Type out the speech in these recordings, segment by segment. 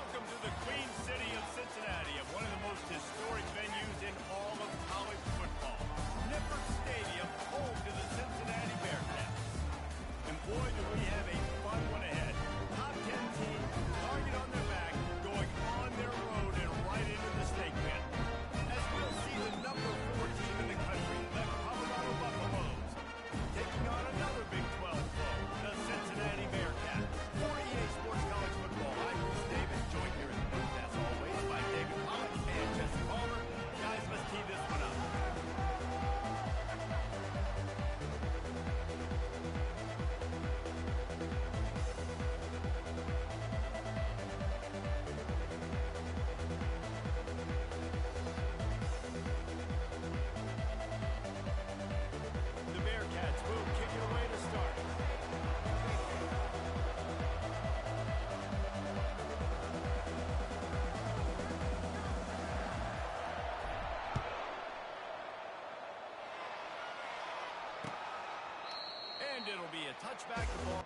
Welcome to the Queen City of Cincinnati, and one of the most historic venues in all of college football. Nippert Stadium, home to the Cincinnati Bearcats. And boy, do we have a fun one ahead. Top 10 team, target on their back, going on their road and right into the snake pit. As we'll see the number 4 team in the country, the Colorado Buffaloes, taking on another Big 12 foe, the Cincinnati Bearcats. For EA Sports College Football, I'm Bruce Davis, joined here in the booth, as always, by David Pollock and Jesse Palmer. Guys, let's tee this one up. The Bearcats will kick it away to start. And it'll be a touchback ball.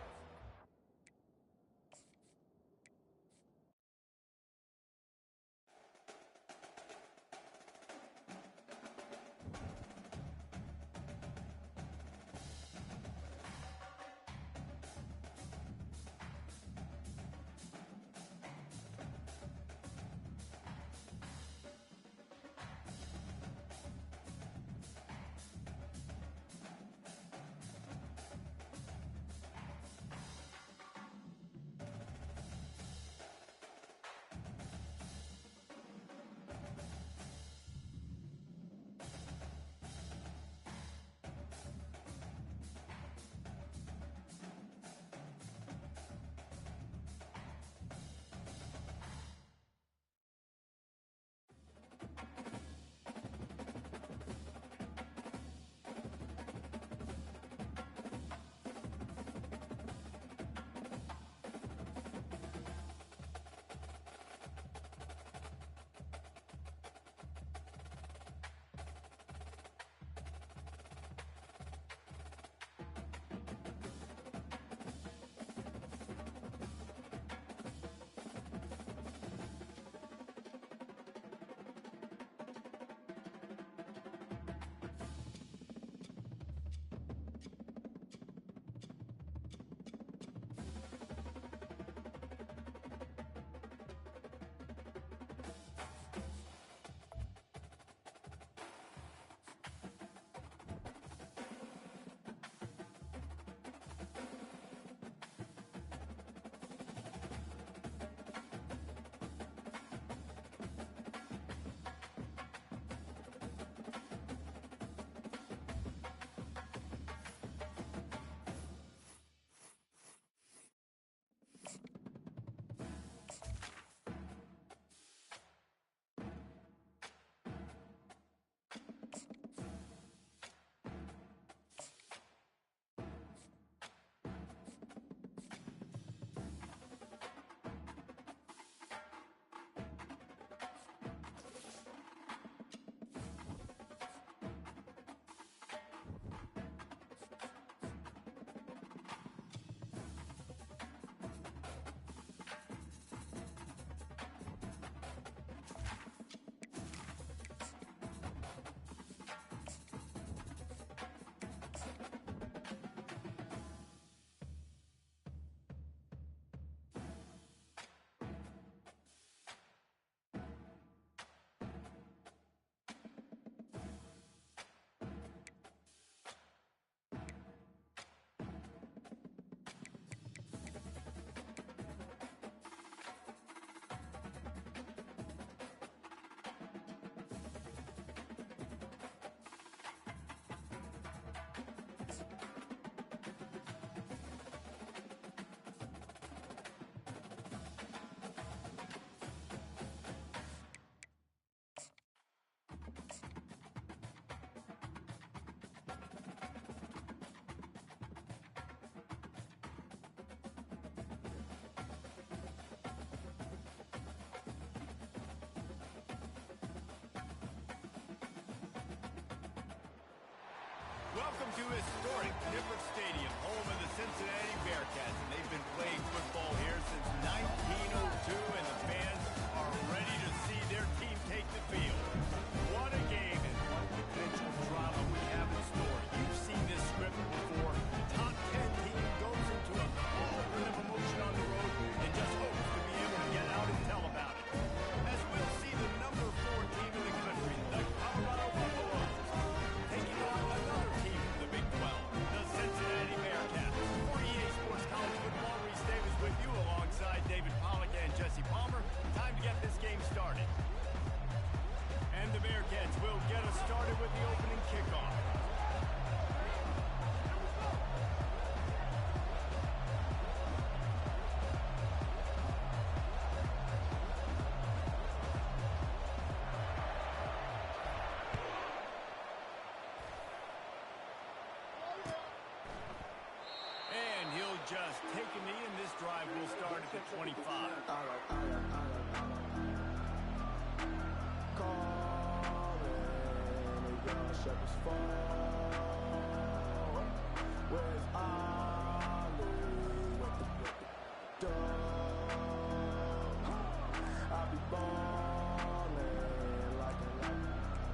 Welcome to historic Nippert Stadium, home of the Cincinnati Bearcats. And they've been playing football here since 1902, and the fans are ready to see their team take the field. What a game and what potential drama we have in store. You've seen this script before. The top 10 team goes into a cauldron of emotion on the road and just hopes to be able to get out and tell about it. As we'll see the number 4 team in the country, the Colorado Buffaloes, taking on another team from the Big 12, the Cincinnati Bearcats. For EA Sports College Football, Reese Davis with you alongside David Pollack and Jesse Palmer. Time to get this game started. And the Bearcats will get us started with the opening kickoff. And he'll just take a knee, and this drive will start at the 25. Shepherd's fall. Where's Ollie? I'll be ballin' like a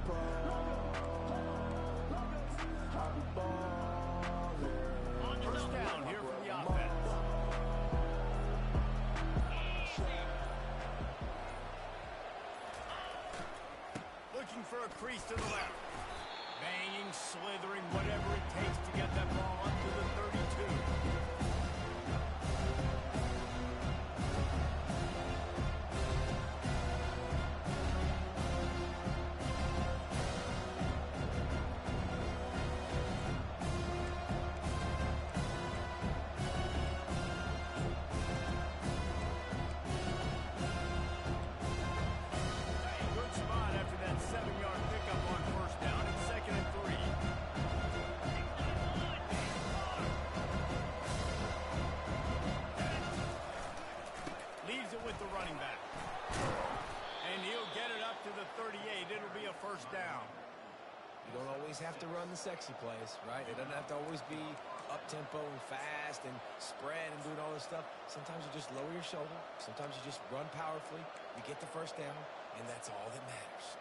pro. I'll be ballin'. First down here from the offense. Looking for a crease to the left. Banging, slithering, whatever it takes to get that ball up to the 32. Good spot after that 7-yard pickup on first down. It's 2nd and 3. Leaves it with the running back. And he'll get it up to the 38. It'll be a first down. You don't always have to run the sexy plays, right? It doesn't have to always be up-tempo and fast and spread and doing all this stuff. Sometimes you just lower your shoulder. Sometimes you just run powerfully. You get the first down, and that's all that matters.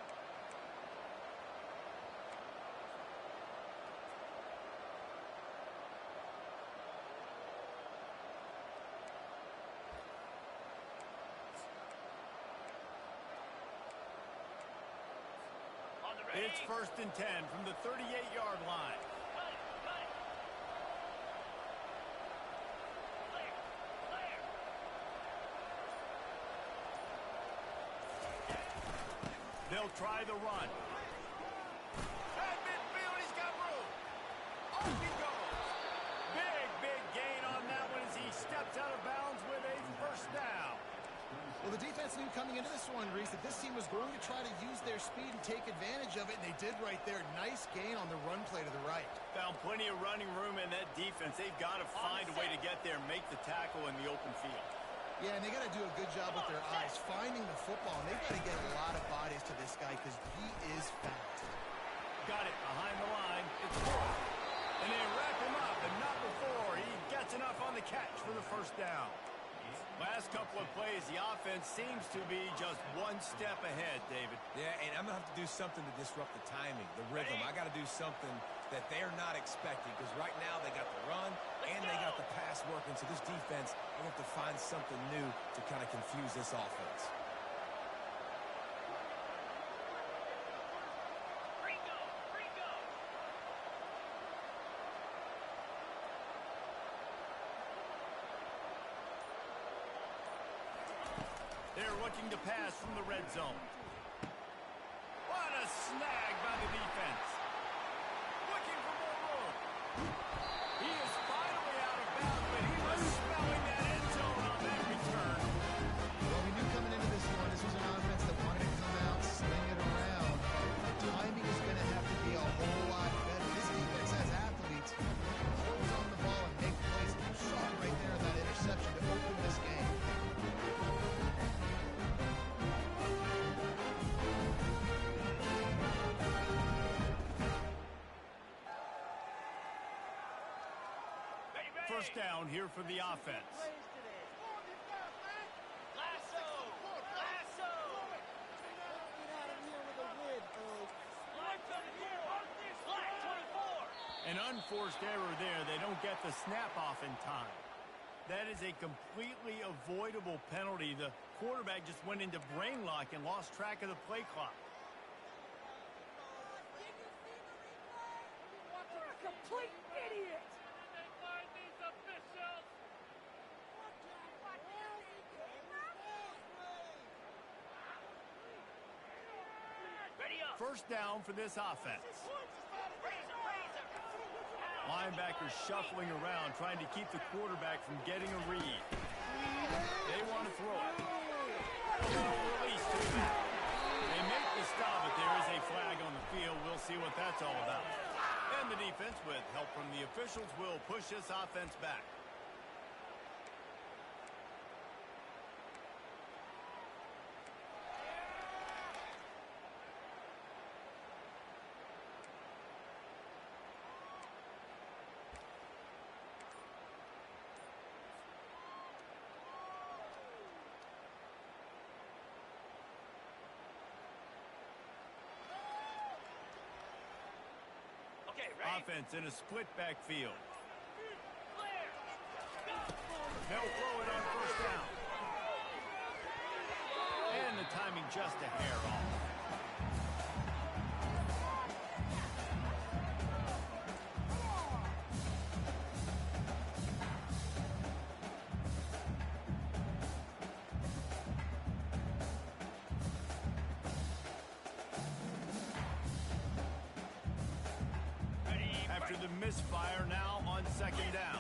It's 1st and 10 from the 38-yard line. They'll try the run. At midfield, he's got room. Off he goes. Big gain on that one as he steps out of bounds with a first down. Well, the defense knew coming into this one, Reese, that this team was going to try to use their speed and take advantage of it, and they did right there. Nice gain on the run play to the right. Found plenty of running room in that defense. They've got to find a way to get there and make the tackle in the open field. Yeah, and they got to do a good job with their eyes, finding the football. And they've got to get a lot of bodies to this guy because he is fast. Got it behind the line. It's 4th. And they wrap him up, and not before he gets enough on the catch for the first down. Last couple of plays, the offense seems to be just one step ahead, David. Yeah, and I'm going to have to do something to disrupt the timing, the rhythm. I got to do something that they're not expecting because right now they got the run and they got the pass working. So this defense, they have to find something new to kind of confuse this offense. They're looking to pass from the red zone. What a snag by the defense. Looking for more room. He is finally out of bounds, but he was smelling that end zone on that return. Well, we knew coming into this one, this was an offense that wanted to come out, sling it around. The timing is going to have to be a whole lot better. This defense has athletes who hold on the ball and make plays. You saw it right there in that interception to open this game. first down here for the offense. An unforced error there. They don't get the snap off in time. That is a completely avoidable penalty. The quarterback just went into brain lock and lost track of the play clock. You're a complete idiot! First down for this offense. Linebackers shuffling around, trying to keep the quarterback from getting a read. They want to throw it. Release to them. They make the stop, but there is a flag on the field. We'll see what that's all about. And the defense, with help from the officials, will push this offense back. Offense in a split backfield. They'll throw it on first down. And the timing just a hair off. After the misfire, now on second down.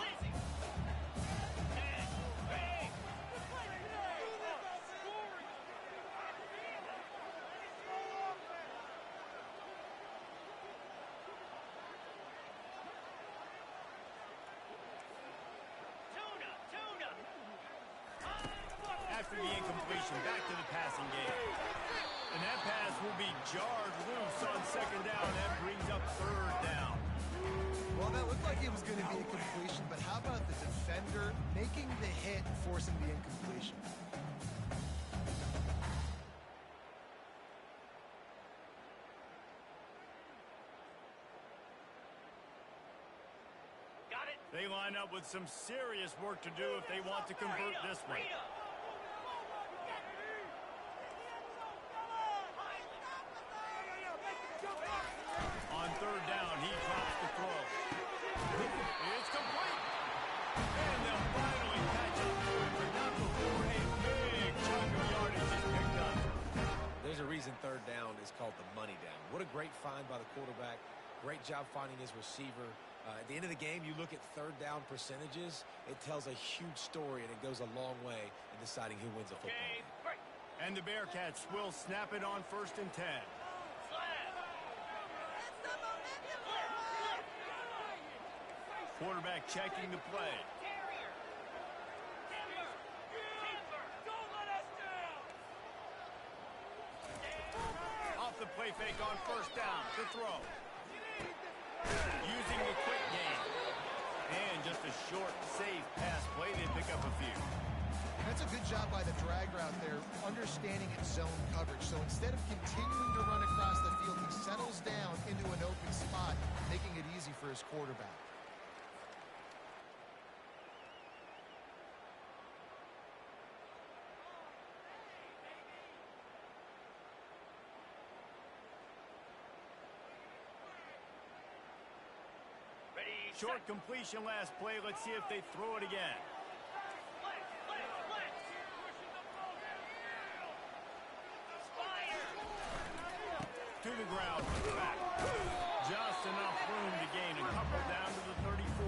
After the incompletion, back to the passing game. And that pass will be jarred loose on second down. That brings up third down. Well, that looked like it was going to be a completion, but how about the defender making the hit and forcing the incompletion? Got it. They line up with some serious work to do if they want to convert this one. On third down, he drops the throw. It's complete. And they'll finally catch up to him, but not before a big chunk of yardage is picked up. There's a reason third down is called the money down. What a great find by the quarterback. Great job finding his receiver. At the end of the game, you look at third down percentages. It tells a huge story, and it goes a long way in deciding who wins a football game. And the Bearcats will snap it on first and 10. Quarterback checking the play. Off the play fake on first down to throw. Using the quick game. And just a short, safe pass play. They pick up a few. That's a good job by the drag route there, understanding its zone coverage. So instead of continuing to run across the field, he settles down into an open spot, making it easy for his quarterback. Short completion last play. Let's see if they throw it again. To the ground, back. Just enough room to gain a couple down to the 34.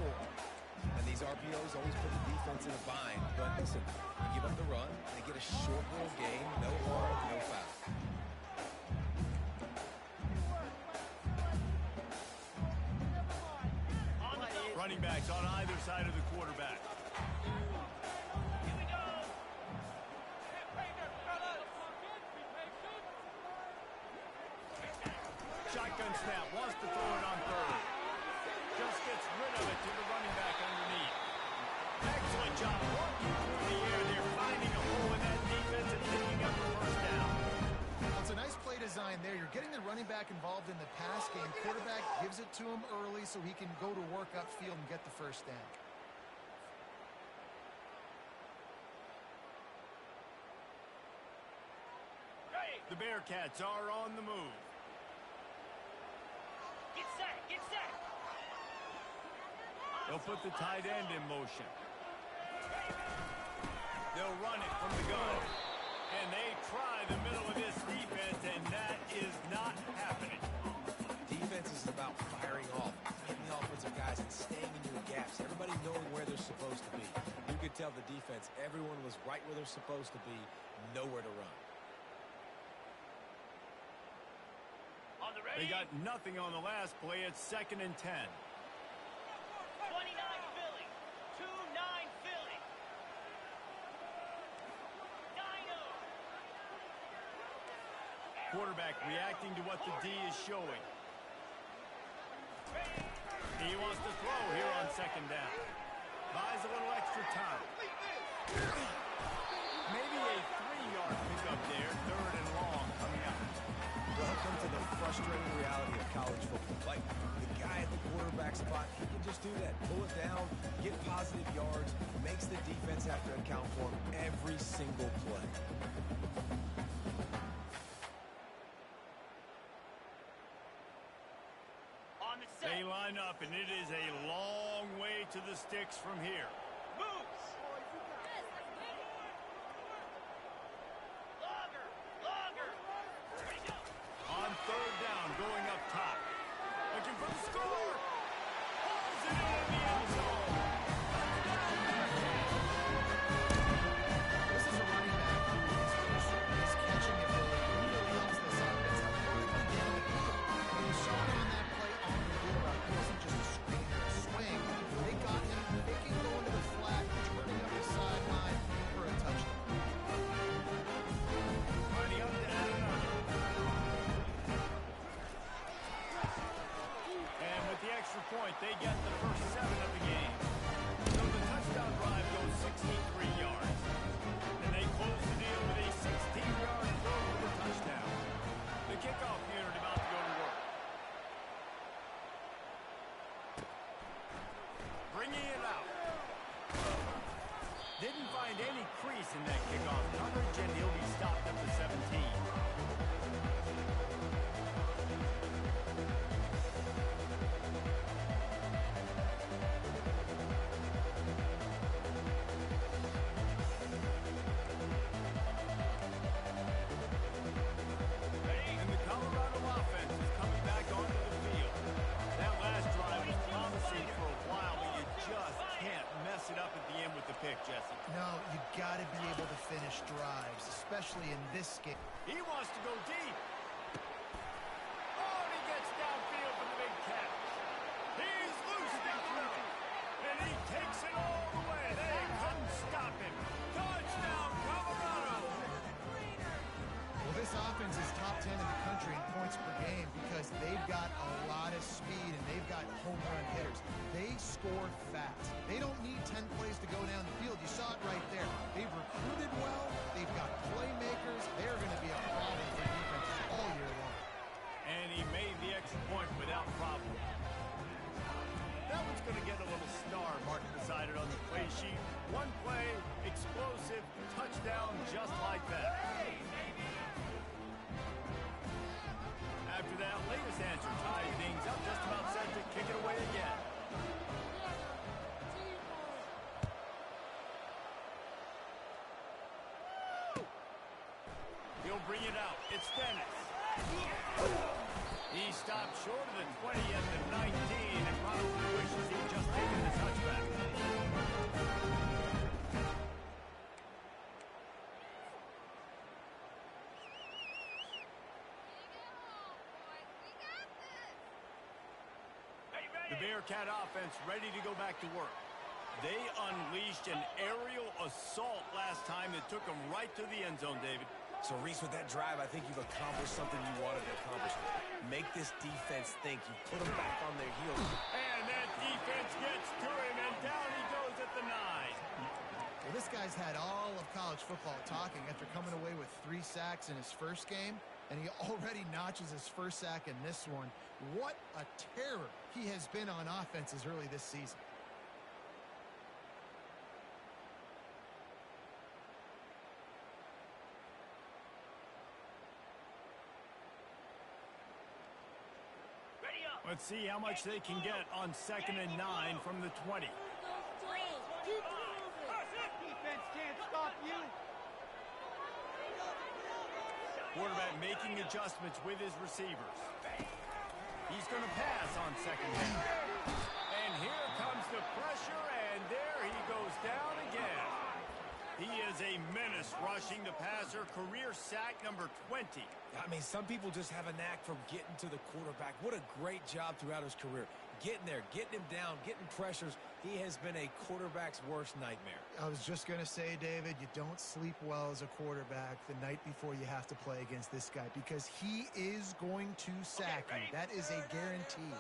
And these RPOs always put the defense in a bind. But listen, you give up the run, they get a short little gain, no harm, no foul. Running backs on either side of the quarterback. Shotgun snap, wants to throw it on third. Just gets rid of it to the running back underneath. Excellent job walking through the air. They're finding a hole in that defense and picking up the first down. Well, it's a nice play design there. You're getting the running back involved in the pass game. Quarterback gives it to him early so he can go to work upfield and get the first down. The Bearcats are on the move. Get set, get set. They'll put the tight end in motion. They'll run it from the gun. And they try the middle of this defense, and that is not happening. Defense is about firing off, hitting the offensive guys, and staying in your gaps. Everybody knowing where they're supposed to be. You could tell the defense, everyone was right where they're supposed to be, nowhere to run. On the ready. They got nothing on the last play. It's 2nd and 10. 29 Philly. 2-9 Philly. Dino. Quarterback reacting to what the D is showing. He wants to throw here on 2nd down. Buys a little extra time. Maybe a 3-yard pickup there. 3rd and long coming up. Welcome to the frustrating reality of college football. Like, the guy at the quarterback spot, he can just do that. Pull it down, get positive yards, makes the defense have to account for him every single play. On the set. They line up, and it is a long way to the sticks from here. Moves. Longer, longer. Ready to go. On 3rd down, going up top. Looking for the score. Pulls it in the end zone. This is a running back who is finishing his catching ability really helps this offense out quickly down the field. When you saw him on that play on the field, it wasn't just a screen or a swing. They got him picking, going to the flat, turning up the sideline for a touchdown. Lining up to add another. And with the extra point, they get the first 7 of the game. So the touchdown drive goes 63 yards. And they close the deal with a 16-yard throw for the touchdown. The kickoff unit about to go to work. Bringing it out. Didn't find any crease in that kickoff coverage, and he'll be stopped at the 17. And the Colorado offense is coming back onto the field. That last drive was promising for a while, but you just can't mess it up at the end with the pick, Jesse. No, you got to be able to finish drives, especially in this game. He wants to go deep. Oh, and he gets downfield for the big catch. He's loose down the middle. And he takes it all the way. They couldn't stop him. Touchdown, Colorado. Well, this offense is top 10 in the country in points per game because they've got a lot of speed and they've got home run hitters. They score fast. They don't need 10 plays to go down the field. You saw it right there. They've recruited well. They've got playmakers. They're going to be a problem for defenses all year long. And he made the extra point without problem. That one's going to get a little star marked beside it on the play sheet. One play, explosive, touchdown just like that. After that latest answer ties things up, just about set to kick it away again. He'll bring it out. It's Dennis. He stopped short of the 20 at the 19 and probably wishes he'd just taken the touchback. The Bearcat offense ready to go back to work. They unleashed an aerial assault last time that took them right to the end zone, David. So, Reese, with that drive, I think you've accomplished something you wanted to accomplish. make this defense think. You put them back on their heels. And that defense gets to him, and down he goes at the 9. Well, this guy's had all of college football talking after coming away with 3 sacks in his first game, and he already notches his first sack in this one. What a terror he has been on offenses early this season. Ready up. Let's see how much they can get on 2nd and 9 from the 20. Defense can't stop you. Quarterback making adjustments with his receivers. He's going to pass on 2nd down. And here comes the pressure, and there he goes down again. He is a menace rushing the passer. Career sack number 20. I mean, some people just have a knack for getting to the quarterback. What a great job throughout his career. Getting there, getting him down, getting pressures. He has been a quarterback's worst nightmare. I was just going to say, David, you don't sleep well as a quarterback the night before you have to play against this guy because he is going to sack you. That is a guarantee.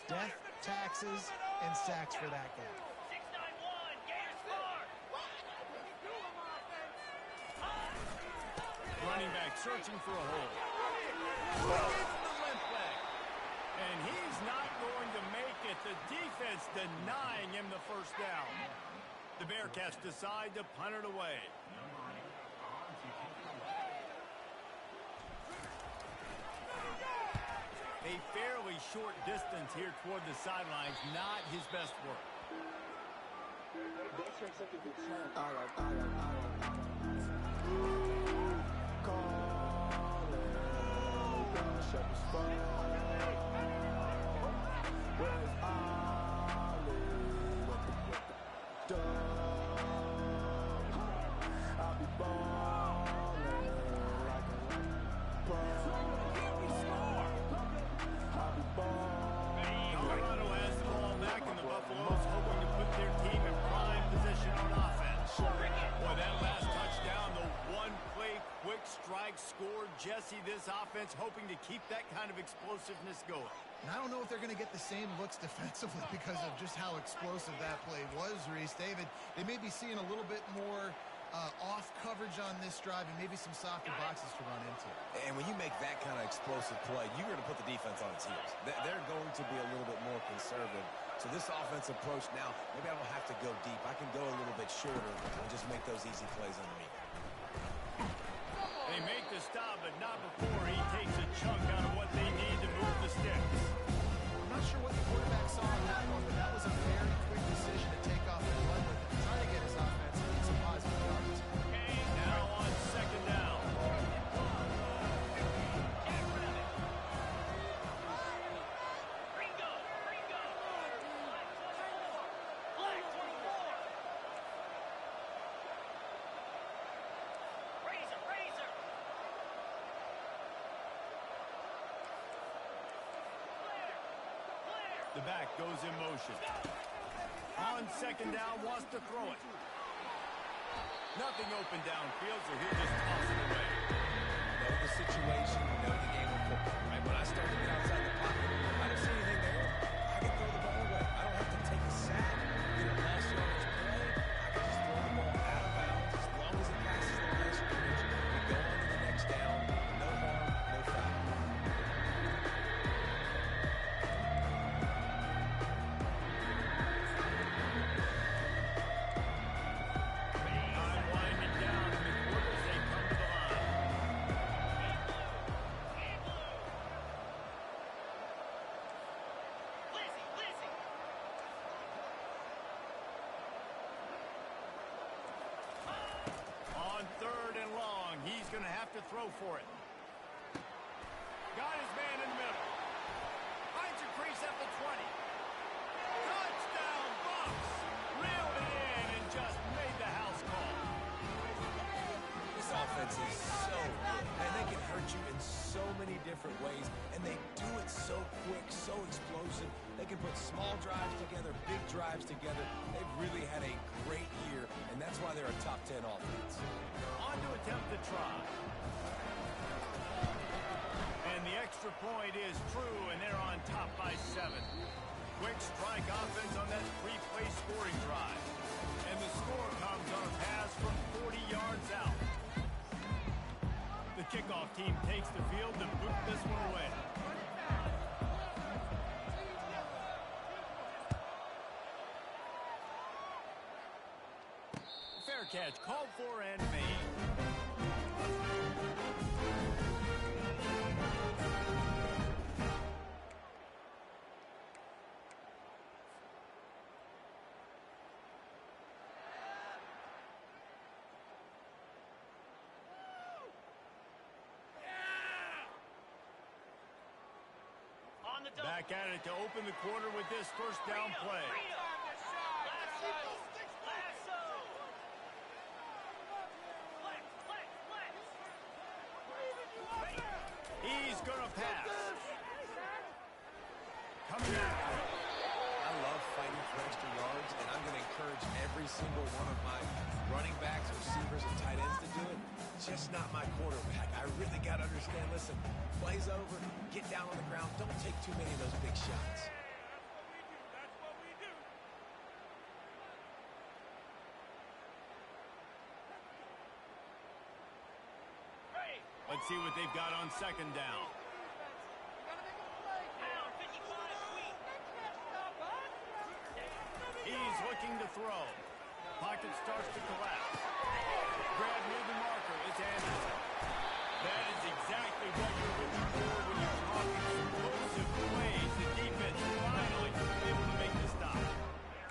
Death, taxes, and sacks for that guy. 691, Gators far. Running back searching for a hole. Gets the limp back. And he's not going to make it. The defense denying him the first down. The Bearcats decide to punt it away. A fairly short distance here toward the sidelines. Not his best work. Colorado has the ball back, and the Buffaloes hoping to put their team in prime position on offense. Boy, that last touchdown, the one-play quick strike scored. Jesse, this offense hoping to keep that kind of explosiveness going. And I don't know if they're going to get the same looks defensively because of just how explosive that play was, Reese. David, they may be seeing a little bit more off coverage on this drive and maybe some softer boxes to run into. And when you make that kind of explosive play, you're going to put the defense on its heels. They're going to be a little bit more conservative. So this offensive approach now, maybe I don't have to go deep. I can go a little bit shorter and just make those easy plays underneath. They make the stop, but not before he takes a chunk out of what they need to move the sticks. I'm not sure what the quarterback saw on that one, but that was a very quick decision to take off and run with it and try to get his offense some positive yards. Okay, now on 2nd down. Ringo. Black 24. Razor. The back goes in motion. On 2nd down, wants to throw it. Nothing open downfield, so he'll just toss it away. Know the situation, know the game of football, right? When I start to get outside the pocket, I don't see anything there. I can throw the ball away. I don't have to take a sack, get a last yardage play. I can just throw the ball out of bounds as long as it passes the line of scrimmage. We go on to the next down. No harm, no foul. Time winding down in the quarters, they come to the line. Lizzie. On 3rd and long, he's going to have to throw for it. Got his man in the middle. Finds a crease at the 20. Touchdown, Bucks! Reeled it in and just made the house call. This offense is so good, and they can hurt you in so many different ways, and they do it so quick, so explosive. They can put small drives together, big drives together. They've really had a great year, and that's why they're a top 10 offense. On to attempt the try. And the extra extra point is true, and they're on top by 7. Quick strike offense on that 3-play scoring drive. And the score comes on a pass from 40 yards out. The kickoff team takes the field to boot this one away. Fair catch called for and made. Back at it to open the quarter with this first down play. He's going to pass. Coming after him. I love fighting for extra yards, and I'm going to encourage every single one of my running backs, receivers, and tight ends to do it. Just not my quarterback. I really got to understand, listen, play's over, get down on the ground, don't take too many of those big shots. That's what we do. Let's see what they've got on second down. He's looking to throw. Pocket starts to collapse. Grab near the marker. It's Anderson. That is exactly what you're looking for when you're talking explosive plays. The defense finally able to make the stop.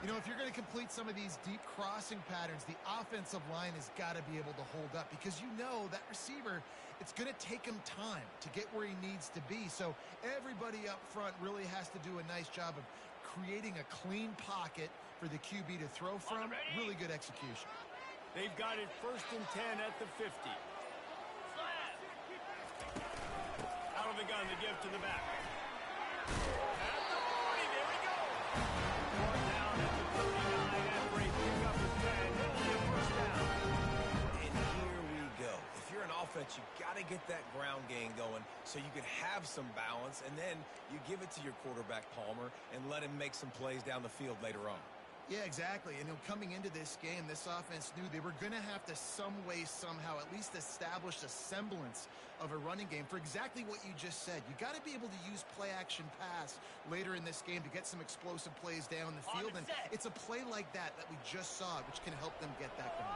You know, if you're going to complete some of these deep crossing patterns, the offensive line has got to be able to hold up because you know that receiver, it's going to take him time to get where he needs to be. So everybody up front really has to do a nice job of creating a clean pocket for the QB to throw from. Really good execution. They've got it 1st and 10 at the 50. Out of the gun to give to the back. At the 40, there we go. Brought down at the 39 after a pickup of 10. It'll be a first down. And here we go. If you're an offense, you got to get that ground game going so you can have some balance, and then you give it to your quarterback, Palmer, and let him make some plays down the field later on. Yeah, exactly. And coming into this game, this offense knew they were going to have to some way, somehow, at least establish a semblance of a running game for exactly what you just said. You got to be able to use play-action pass later in this game to get some explosive plays down the field. And it's a play like that we just saw, which can help them get that going.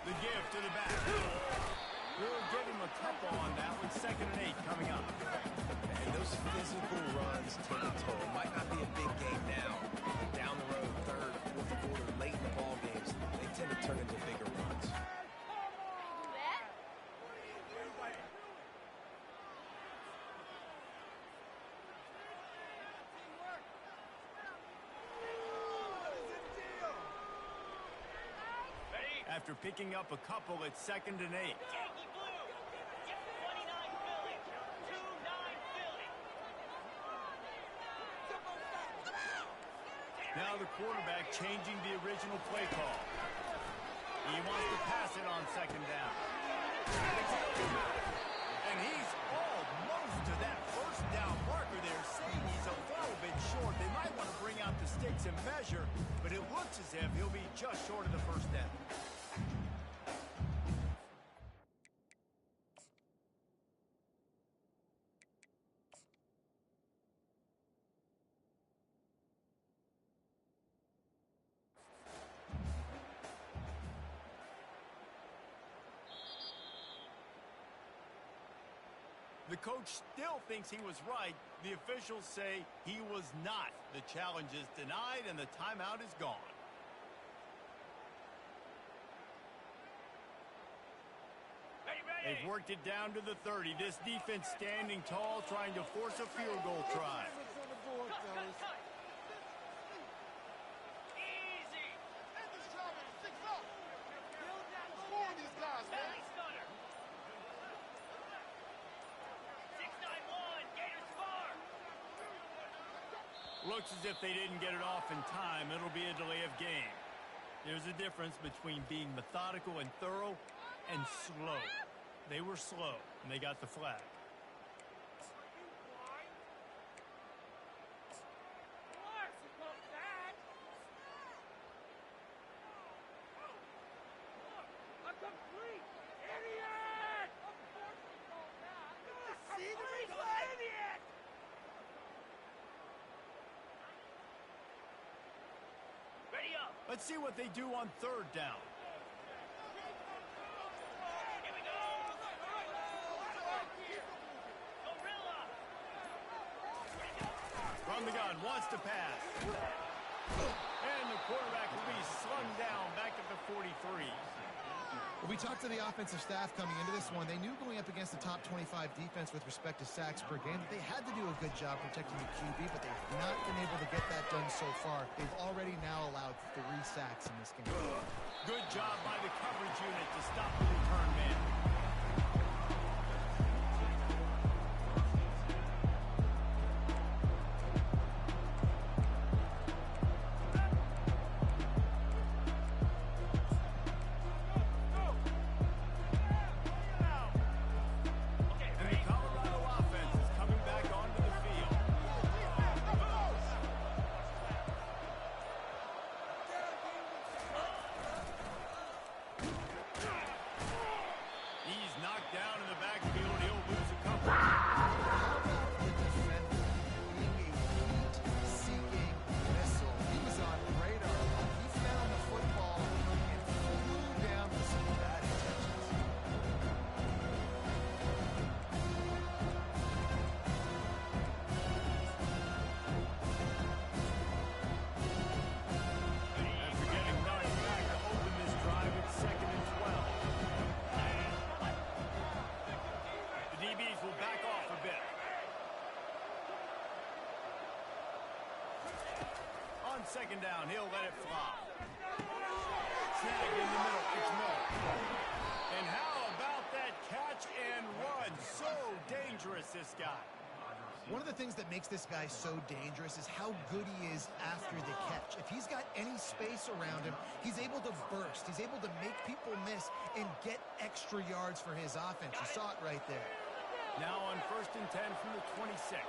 The give to the back. We'll give him a couple on that with 2nd and 8 coming up. And those physical runs take a toll. It might not be a big game now. Down the road, 3rd, 4th quarter, late in the ball games, they tend to turn into bigger runs. After picking up a couple, it's 2nd and 8. Yankee Blue. Get 29 Philly. 2-9 Philly. Now the quarterback changing the original play call. He wants to pass it on 2nd down. And he's almost to that first down marker there, saying he's a little bit short. They might want to bring out the sticks and measure, but it looks as if he'll be just short of the first down. The coach still thinks he was right. The officials say he was not. The challenge is denied and the timeout is gone. They've worked it down to the 30. This defense standing tall, trying to force a field goal try. Cut. Easy. Belly stunner. 6-9-1. Gators far. Looks as if they didn't get it off in time. It'll be a delay of game. There's a difference between being methodical and thorough and slow. They were slow, and they got the flag. Ready up. Let's see what they do on third down. Here we go. Gorilla. From the gun, wants to pass. And the quarterback will be slung down back at the 43. Well, we talked to the offensive staff coming into this one. They knew going up against the top 25 defense with respect to sacks per game that they had to do a good job protecting the QB, but they've not been able to get that done so far. They've already now allowed 3 sacks in this game. Good job by the coverage unit to stop the return man. And the Colorado offense is coming back onto the field. He's knocked down in the backfield. He'll lose a couple. The defender being a heat-seeking missile. He was on radar. He found the football and flew down with some bad intentions. After getting knocked back to open this drive, it's 2nd and 12. The DBs will back off a bit. On 2nd down, he'll let it fly. Snag in the middle, it's Miller. And how about that catch and run? So dangerous, this guy. One of the things that makes this guy so dangerous is how good he is after the catch. If he's got any space around him, he's able to burst. He's able to make people miss and get extra yards for his offense. You saw it right there. Now on 1st and 10 from the 26.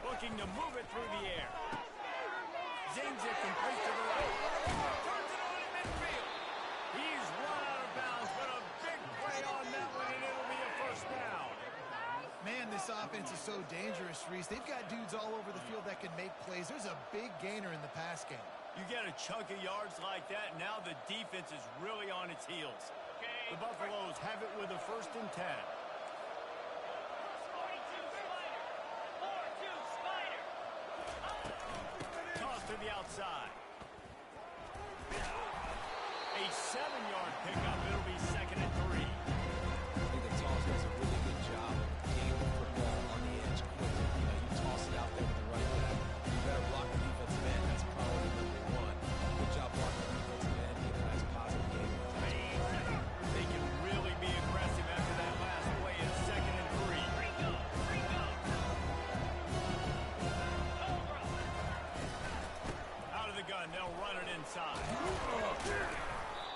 Looking to move it through the air. Zings it complete to the right. Turns it on in midfield. He's run out of bounds, but a big play on that one, and it'll be a 1st down. Man, this offense is so dangerous, Reese. They've got dudes all over the field that can make plays. There's a big gainer in the pass game. You get a chunk of yards like that, now the defense is really on its heels. The Buffaloes have it with a 1st and 10. 42 Spider. 4-2 Spider. Toss to the outside. A 7-yard pickup. It'll be 2nd and 3. I think the toss does a really good job of getting the football on the edge quickly. You toss it out there with the running back. You better block the defensive end. That's priority number 1. Good job blocking the defensive end. Get a nice positive game. They can really be aggressive after that last play. It's 2nd and 3. Ringo. Out of the gun, they'll run it inside.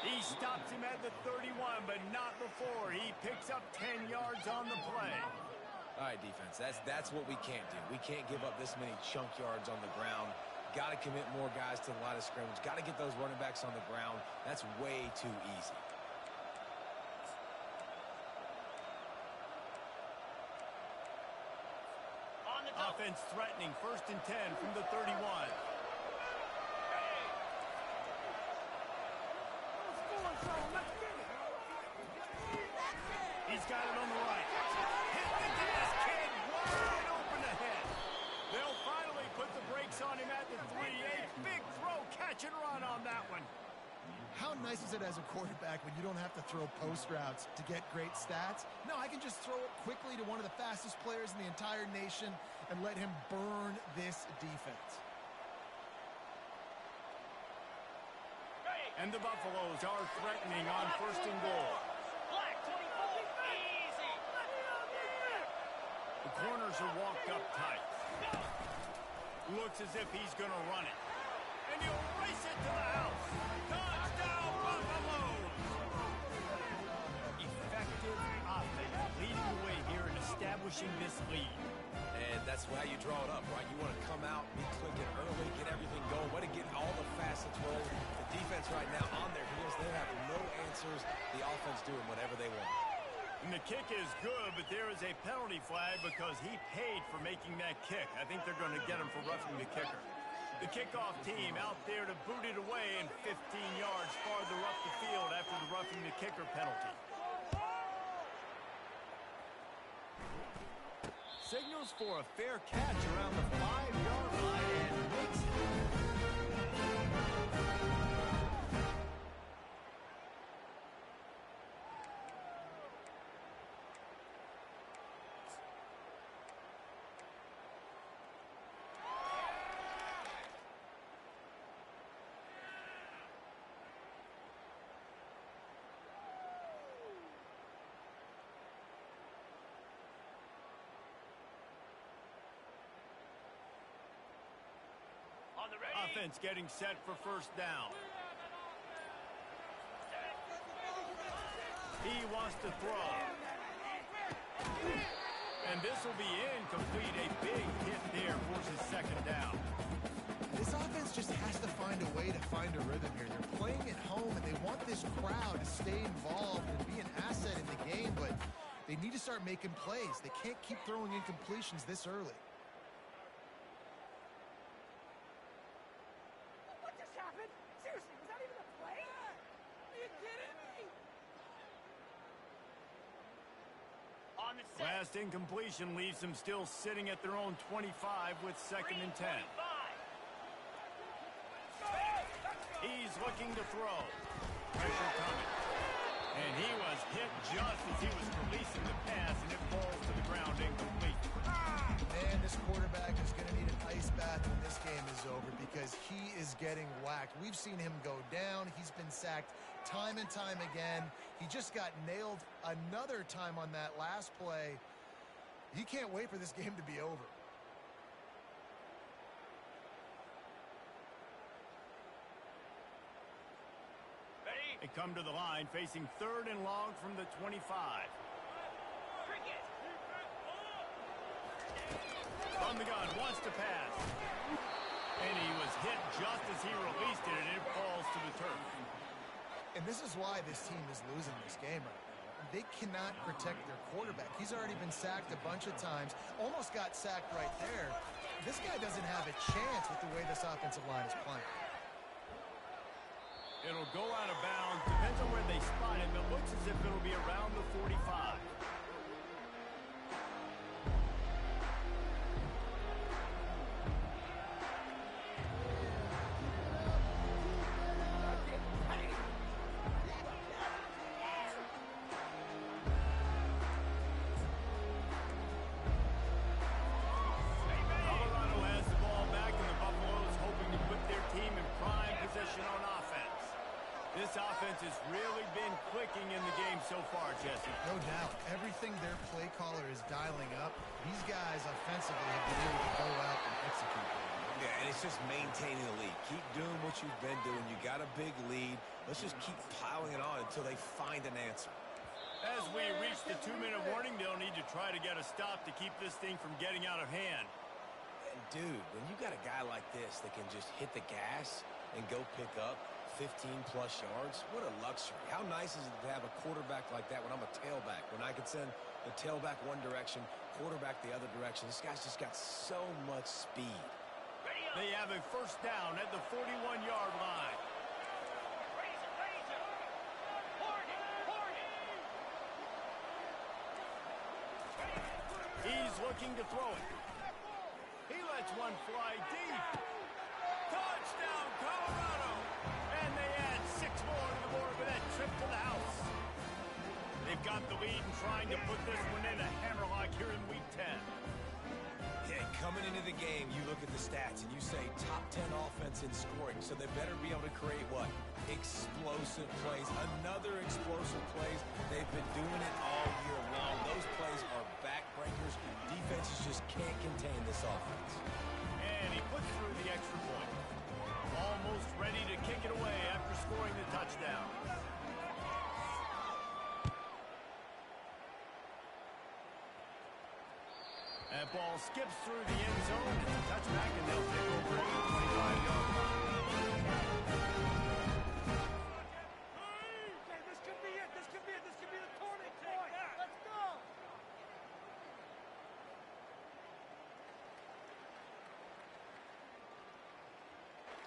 He stops him at the 31, but not before. He picks up 10 yards on the play. All right, defense, that's what we can't do. We can't give up this many chunk yards on the ground. Got to commit more guys to the line of scrimmage. Got to get those running backs on the ground. That's way too easy. On the double. Offense threatening, 1st and 10 from the 31. He's got it on the right. Hit the gas, kid, wide open ahead. They'll finally put the brakes on him at the 3. A big throw, catch and run on that one. How nice is it as a quarterback when you don't have to throw post routes to get great stats? No, I can just throw it quickly to one of the fastest players in the entire nation and let him burn this defense. And the Buffaloes are threatening on 1st and goal. Black 24. Easy. The corners are walked up tight. Looks as if he's going to run it. And he'll race it to the house. Touchdown, Buffaloes! Effective offense leading the way here and establishing this lead. And that's how you draw it up, right? You want to come out, be clicking early, get everything going, want to get all the facets rolling. The defense right now on their heels, they have no answers. The offense doing whatever they want. And the kick is good, but there is a penalty flag because he paid for making that kick. I think they're going to get him for roughing the kicker. The kickoff team out there to boot it away and 15 yards farther up the field after the roughing the kicker penalty. Signals for a fair catch around the 5-yard line and makes it. On the ready. Offense getting set for first down. He wants to throw. And this will be incomplete. A big hit there forces second down. This offense just has to find a way to find a rhythm here. They're playing at home, and they want this crowd to stay involved and be an asset in the game, but they need to start making plays. They can't keep throwing incompletions this early. What just happened? Seriously, was that even a play? Are you kidding me? On the set. Last incompletion leaves them still sitting at their own 25 with second and 10. 3:25. He's looking to throw. Pressure coming. And he was hit just as he was releasing the pass, and it falls to the ground incomplete. Man, this quarterback is going to need an ice bath when this game is over because he is getting whacked. We've seen him go down. He's been sacked time and time again. He just got nailed another time on that last play. He can't wait for this game to be over. Ready. They come to the line facing third and long from the 25. Cricket. From the gun, wants to pass. And he was hit just as he released it, and it falls to the turf. And this is why this team is losing this game right now. They cannot protect their quarterback. He's already been sacked a bunch of times, almost got sacked right there. This guy doesn't have a chance with the way this offensive line is playing. It'll go out of bounds. Depends on where they spot him. It looks as if it'll be around the 45. Colorado has the ball back, and the Buffaloes hoping to put their team in prime position on offense. This offense has really been clicking in the game so far, Jesse. No doubt. Everything their play caller is dialing up, these guys offensively have been able to go out and execute. Yeah, and it's just maintaining the lead. Keep doing what you've been doing. You got a big lead. Let's just keep piling it on until they find an answer. As we reach the 2-minute warning, they'll need to try to get a stop to keep this thing from getting out of hand. And dude, when you got a guy like this that can just hit the gas and go pick up 15-plus yards, what a luxury. How nice is it to have a quarterback like that when I'm a tailback, when I can send the tailback one direction, quarterback the other direction. This guy's just got so much speed. Ready up. They have a first down at the 41-yard line. Razor, razor. Hornet, hornet. He's looking to throw it. He lets one fly deep. Touchdown, Colorado! And they add 6 more to the board with that trip to the house. They've got the lead and trying to put this one in a hammerlock here in Week 10. Yeah, coming into the game, you look at the stats and you say top 10 offense in scoring, so they better be able to create what? Explosive plays. Another explosive plays. They've been doing it all year long. Those plays are backbreakers. Defenses just can't contain this offense. And he puts through the extra point. Almost ready to kick it away after scoring the touchdown. That ball skips through the end zone. It's a touchback, and they'll take over at the 25-yard line. Okay, this could be it. This could be it. This could be the turning point. Let's go.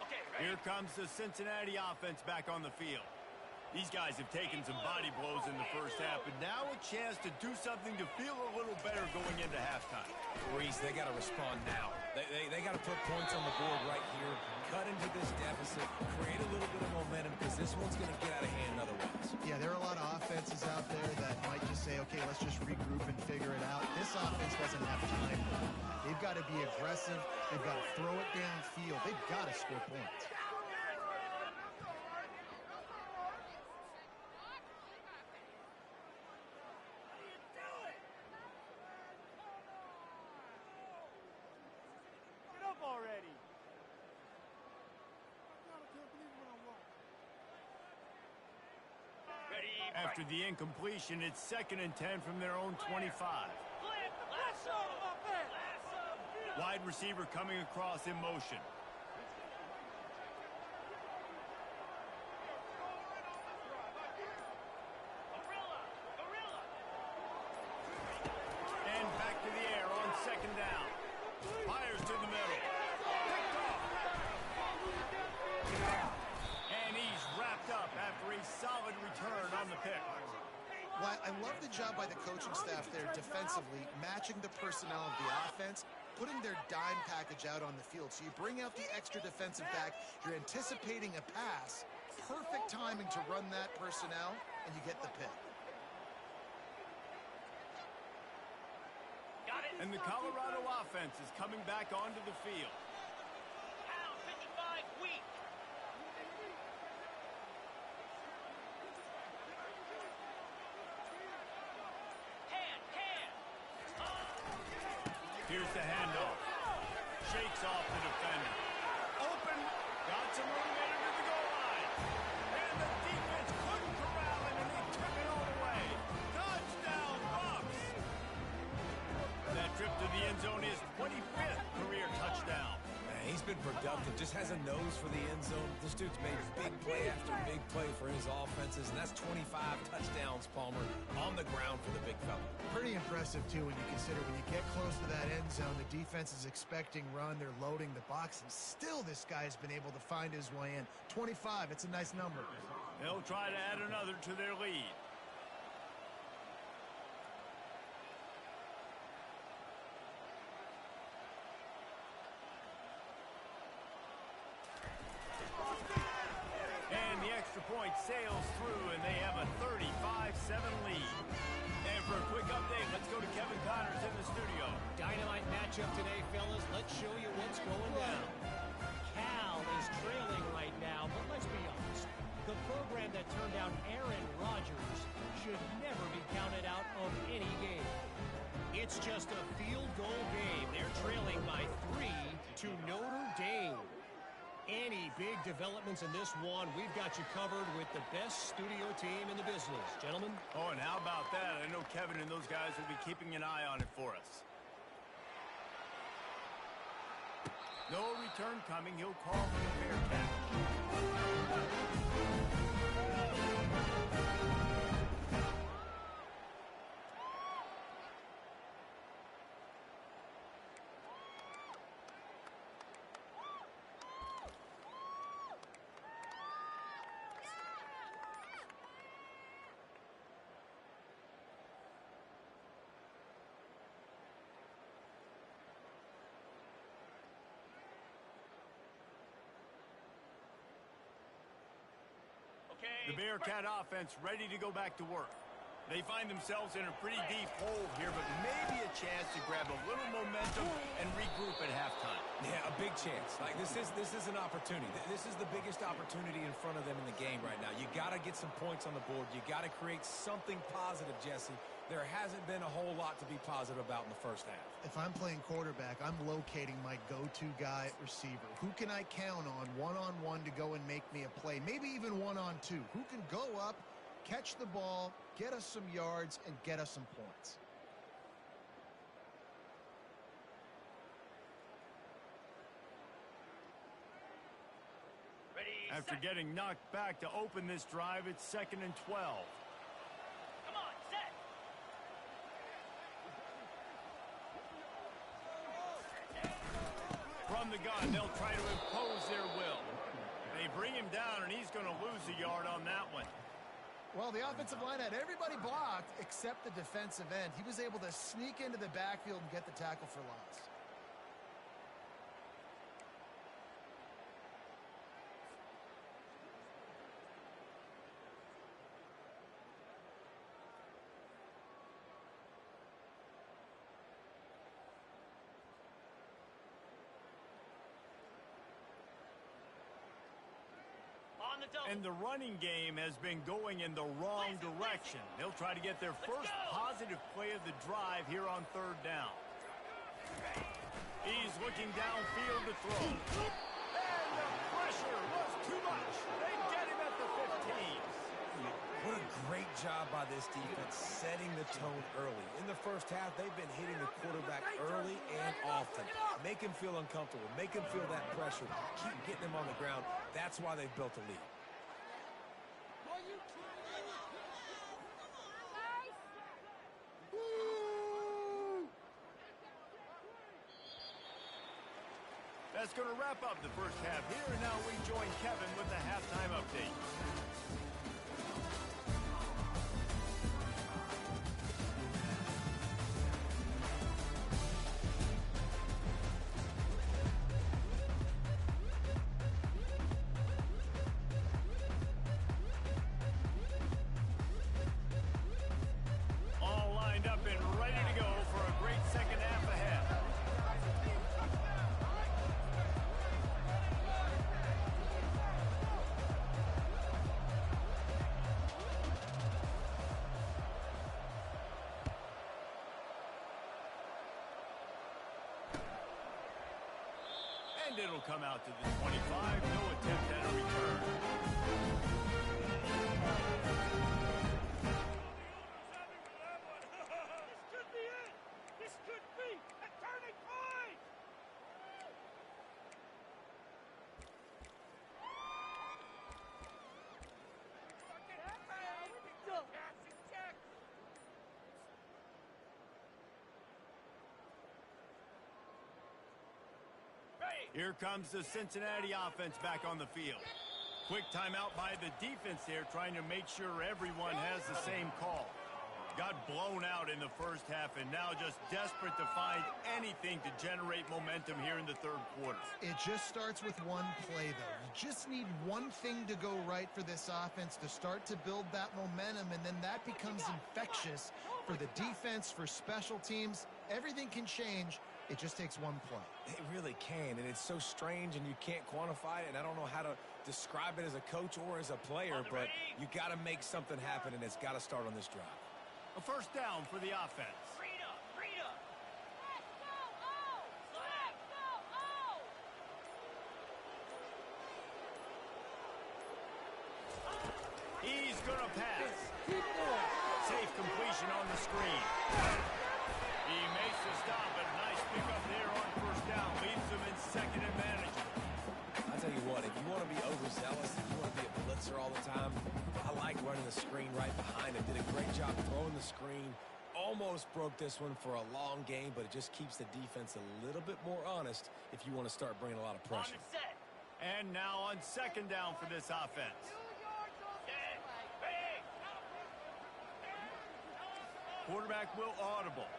Okay, ready? Here comes the Cincinnati offense back on the field. These guys have taken some body blows in the first half, but now a chance to do something to feel a little better going into halftime. Reese, they got to respond now. They got to put points on the board right here, cut into this deficit, create a little bit of momentum, because this one's going to get out of hand otherwise. Yeah, there are a lot of offenses out there that might just say, okay, let's just regroup and figure it out. This offense doesn't have time. They've got to be aggressive. They've got to throw it downfield. They've got to score points. Get up already. Ready? After the incompletion, it's 2nd and 10 from their own 25. Flip, lasso, lasso. Wide receiver coming across in motion. Gorilla, gorilla. And back to the air on 2nd down. Fires to the middle. Picked off. And he's wrapped up after a solid return on the pick. Well, I love the job by the coaching staff there defensively, matching the personnel of the offense, putting their dime package out on the field. So you bring out the extra defensive back, you're anticipating a pass, perfect timing to run that personnel, and you get the pick. Got it. And the Colorado offense is coming back onto the field. Pound 55 weak. Hand. Here's the handoff. Shakes off the defender. Open. Got some room in under the goal line. And the defense couldn't corral him, and they took it all away. Touchdown, Bucks. That trip to the end zone is 25th career touchdown. Man, he's been productive, just has a nose for the end zone. This dude's made big play after big play for his offenses, and that's 25 touchdowns, Palmer, on the ground for the big fella. Pretty impressive, too, when you consider when you get close to that end zone, the defense is expecting run, they're loading the box, and still this guy's been able to find his way in. 25, it's a nice number. They'll try to add another to their lead. And the extra point sails through, and they have a 35-7 lead. And for a quick update, let's go to Kevin Connors in the studio. Dynamite matchup today, fellas. Let's show you what's going down. Cal is trailing right now, but let's be honest. The program that turned out Aaron Rodgers should never be counted out of any game. It's just a field goal game. They're trailing by 3 to Notre Dame. Any big developments in this one, we've got you covered with the best studio team in the business. Gentlemen? Oh, and how about that? I know Kevin and those guys will be keeping an eye on it for us. No return coming. He'll call for the Bearcat. Okay. The Bearcat offense ready to go back to work. They find themselves in a pretty deep hole here, but maybe a chance to grab a little momentum and regroup at halftime. Yeah, a big chance. Like, this is an opportunity. This is the biggest opportunity in front of them in the game right now. You got to get some points on the board. You got to create something positive, Jesse. There hasn't been a whole lot to be positive about in the first half. If I'm playing quarterback, I'm locating my go-to guy at receiver. Who can I count on one-on-one to go and make me a play? Maybe even one-on-two. Who can go up, catch the ball, get us some yards, and get us some points? Ready, After set. getting knocked back to open this drive, it's 2nd and 12. Come on, set. From the gun, they'll try to impose their will. They bring him down, and he's going to lose a yard on that one. Well, the offensive line had everybody blocked except the defensive end. He was able to sneak into the backfield and get the tackle for loss. On the double. And the running game has been going in the wrong direction. They'll try to get their first positive play of the drive here on 3rd down. He's looking downfield to throw. And the pressure was too much. They get him at the 15. What a great job by this defense setting the tone early. In the first half, they've been hitting the quarterback early and often. Make him feel uncomfortable. Make him feel that pressure. Keep getting him on the ground. That's why they've built a lead. That's going to wrap up the first half here, and now we join Kevin with the halftime update. All lined up and ready to go for a great second half ahead. And it'll come out to the 25. No attempt at a return. This could be it. This could be a turning point. Here comes the Cincinnati offense back on the field. Quick timeout by the defense there, trying to make sure everyone has the same call. Got blown out in the first half and now just desperate to find anything to generate momentum here in the 3rd quarter. It just starts with one play, though. You just need one thing to go right for this offense to start to build that momentum, and then that becomes infectious for the defense, for special teams. Everything can change. It just takes one play. It really can, and it's so strange, and you can't quantify it, and I don't know how to describe it as a coach or as a player, but you got to make something happen, and it's got to start on this drive. A first down for the offense. Rita, Rita. Let's go, oh! Let's go, oh! He's going to pass. Safe completion on the screen. He makes the stop, but a nice pickup there on first down. Leaves him in 2nd and manageable. I'll tell you what, if you want to be overzealous, if you want to be a blitzer all the time, I like running the screen right behind him. Did a great job throwing the screen. Almost broke this one for a long game, but it just keeps the defense a little bit more honest if you want to start bringing a lot of On pressure. and set. And now on 2nd down for this offense. Set. Ready. Quarterback will audible.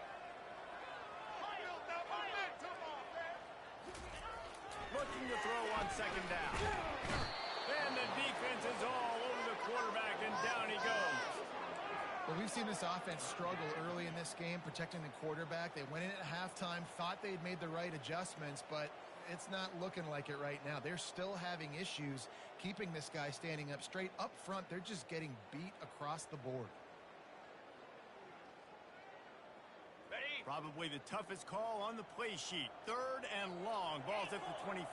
Looking to throw on 2nd down. And the defense is all over the quarterback, and down he goes. Well, we've seen this offense struggle early in this game, protecting the quarterback. They went in at halftime, thought they'd made the right adjustments, but it's not looking like it right now. They're still having issues keeping this guy standing up straight. Up front, they're just getting beat across the board. Ready? Probably the toughest call on the play sheet. 3rd and long. Ball's at the 25.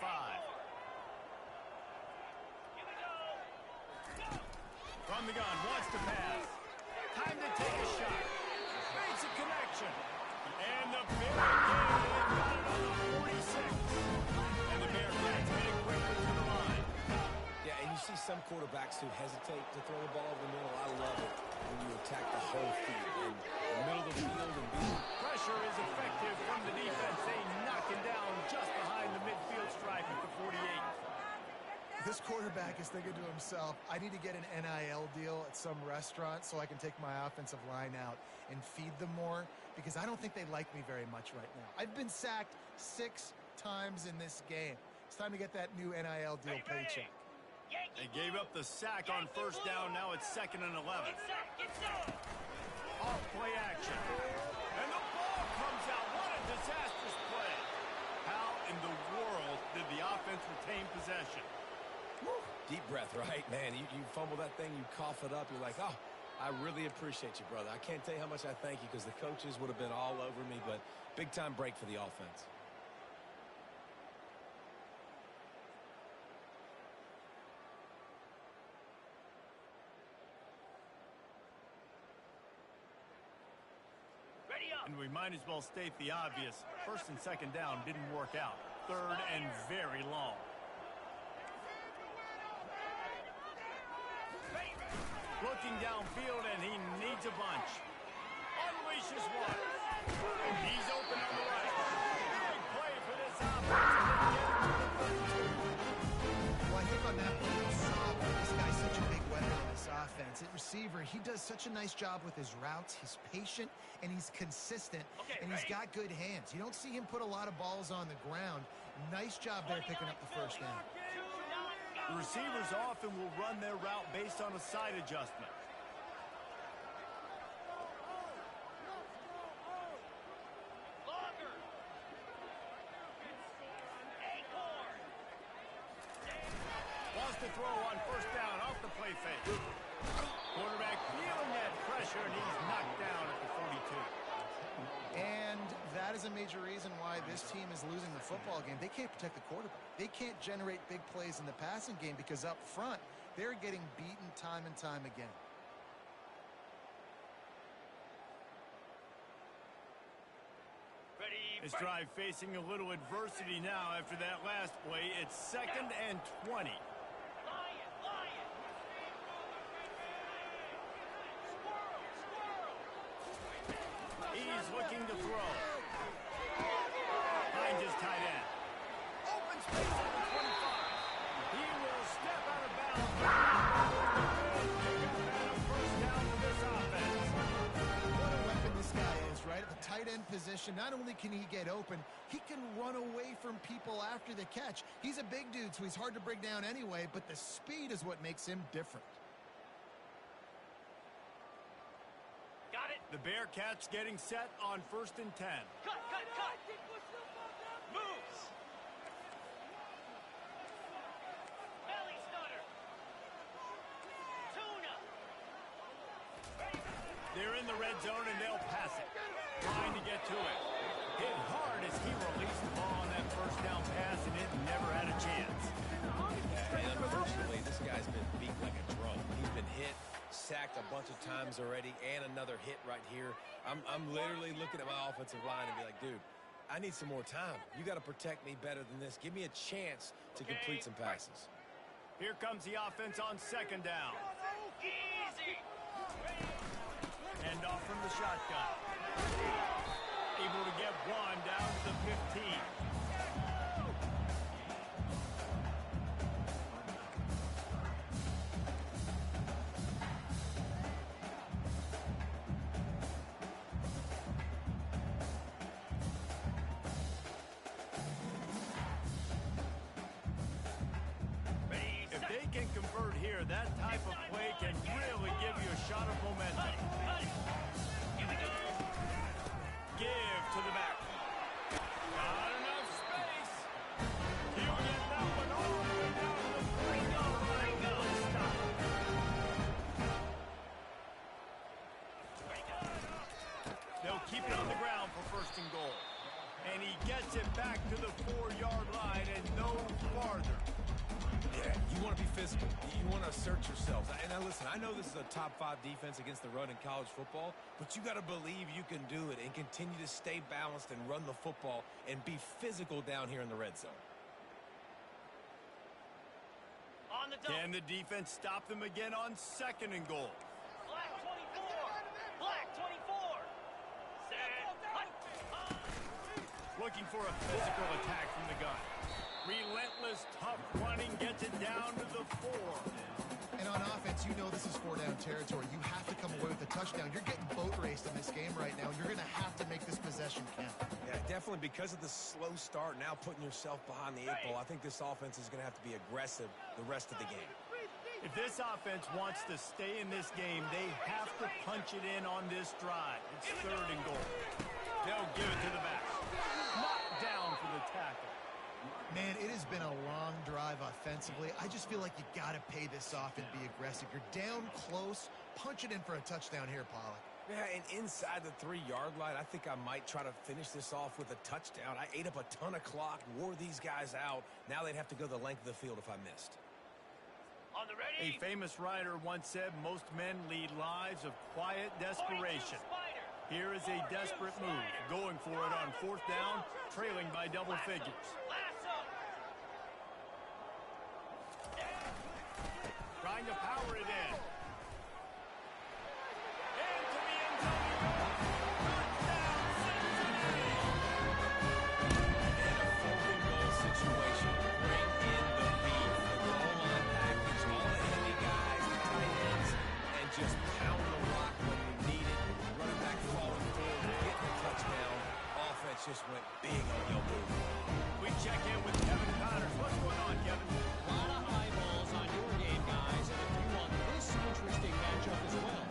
From the gun, wants to pass. Time to take a shot. Makes a connection. And the Bearcats got it on the 46. And the Bearcats made it quickly to the line. Yeah, and you see some quarterbacks who hesitate to throw the ball over the middle. I love it when you attack the whole field. In the middle of the field and be... Pressure is effective from the defense. They knock him down just behind the midfield stripe at the 48. This quarterback is thinking to himself, I need to get an NIL deal at some restaurant so I can take my offensive line out and feed them more, because I don't think they like me very much right now. I've been sacked 6 times in this game. It's time to get that new NIL deal paycheck. They gave up the sack on 1st down. Now it's 2nd and 11. Off play action. And the ball comes out. What a disastrous play. How in the world did the offense retain possession? Woo. Deep breath, right, man? You fumble that thing, you cough it up, you're like, oh, I really appreciate you, brother. I can't tell you how much I thank you, because the coaches would have been all over me, but big-time break for the offense. Ready up. And we might as well state the obvious. 1st and 2nd down didn't work out. 3rd and very long. Looking downfield, and he needs a bunch. Unleashes one. He's open on the right. Big play for this offense. Well, I think on that one, you saw why this guy's such a big weapon in this offense. At receiver, he does such a nice job with his routes. He's patient, and he's consistent, and he's got good hands. You don't see him put a lot of balls on the ground. Nice job there picking up the 1st down. The receivers often will run their route based on a side adjustment. Wants to throw on 1st down off the play fake. Quarterback feeling that pressure, and he's knocked down at the 42. And that is a major reason why this team is losing the football game. They can't protect the quarterback. They can't generate big plays in the passing game, because up front, they're getting beaten time and time again. This drive facing a little adversity now after that last play. It's 2nd and 20. He's looking to throw. Finds his tight end. Open space on the 25. He will step out of bounds. First down for this offense. What a weapon this guy is, right? At the tight end position, not only can he get open, he can run away from people after the catch. He's a big dude, so he's hard to bring down anyway, but the speed is what makes him different. The Bearcats getting set on 1st and 10. Cut! Moves! Belly stutter! Tuna! They're in the red zone, and they'll pass it. Trying to get to it. Hit hard as he released the ball on that 1st down pass, and it never had a chance. And unfortunately, this guy's been beat like a drum. He's been hit, sacked a bunch of times already, and another hit right here. I'm literally looking at my offensive line and be like, dude, I need some more time. You got to protect me better than this. Give me a chance to complete some passes. Here comes the offense on 2nd down. Easy! Hand off from the shotgun. Able to get one down to the 15. That type of play can really give you a shot of momentum. Give to the back. Not enough space. He'll get that one all the way down to the 3-yard line. Good stop. They'll keep it on the ground for first and goal. And he gets it back to the 4-yard line and no farther. Yeah, you want to be physical. You want to assert yourselves. And now listen, I know this is a top 5 defense against the run in college football, but you got to believe you can do it and continue to stay balanced and run the football and be physical down here in the red zone. On the double. Can the defense stop them again on second and goal? Black 24. Black 24. Set. Looking for a physical attack from the gun. Relentless, tough running gets it down to the 4. And on offense, you know this is 4-down territory. You have to come away with a touchdown. You're getting boat raced in this game right now. You're going to have to make this possession count. Yeah, definitely because of the slow start, now putting yourself behind the 8 ball, I think this offense is going to have to be aggressive the rest of the game. If this offense wants to stay in this game, they have to punch it in on this drive. It's third and goal. They'll give it to the back. Knocked down for the tackle. Man, it has been a long drive offensively. I just feel like you got to pay this off and be aggressive. You're down close. Punch it in for a touchdown here, Pollock. Yeah, and inside the 3-yard line, I think I might try to finish this off with a touchdown. I ate up a ton of clock, wore these guys out. Now they'd have to go the length of the field if I missed. On the ready. A famous writer once said, most men lead lives of quiet desperation. Here is a desperate move, going for it on fourth down, trailing by double figures. Trying to power it in. Into the end zone he goes. Touchdown, Cincinnati! In a 4th and goal situation, bring in the beef, the goal line package, all the enemy guys, the tight ends, and just pound the rock when you need it. Running back falling forward, getting a touchdown. Offense just went big on your move. We check in with Kevin Connors. What's going on, Kevin? A lot of eyeballs on your game, guys, and a few on this interesting matchup as well.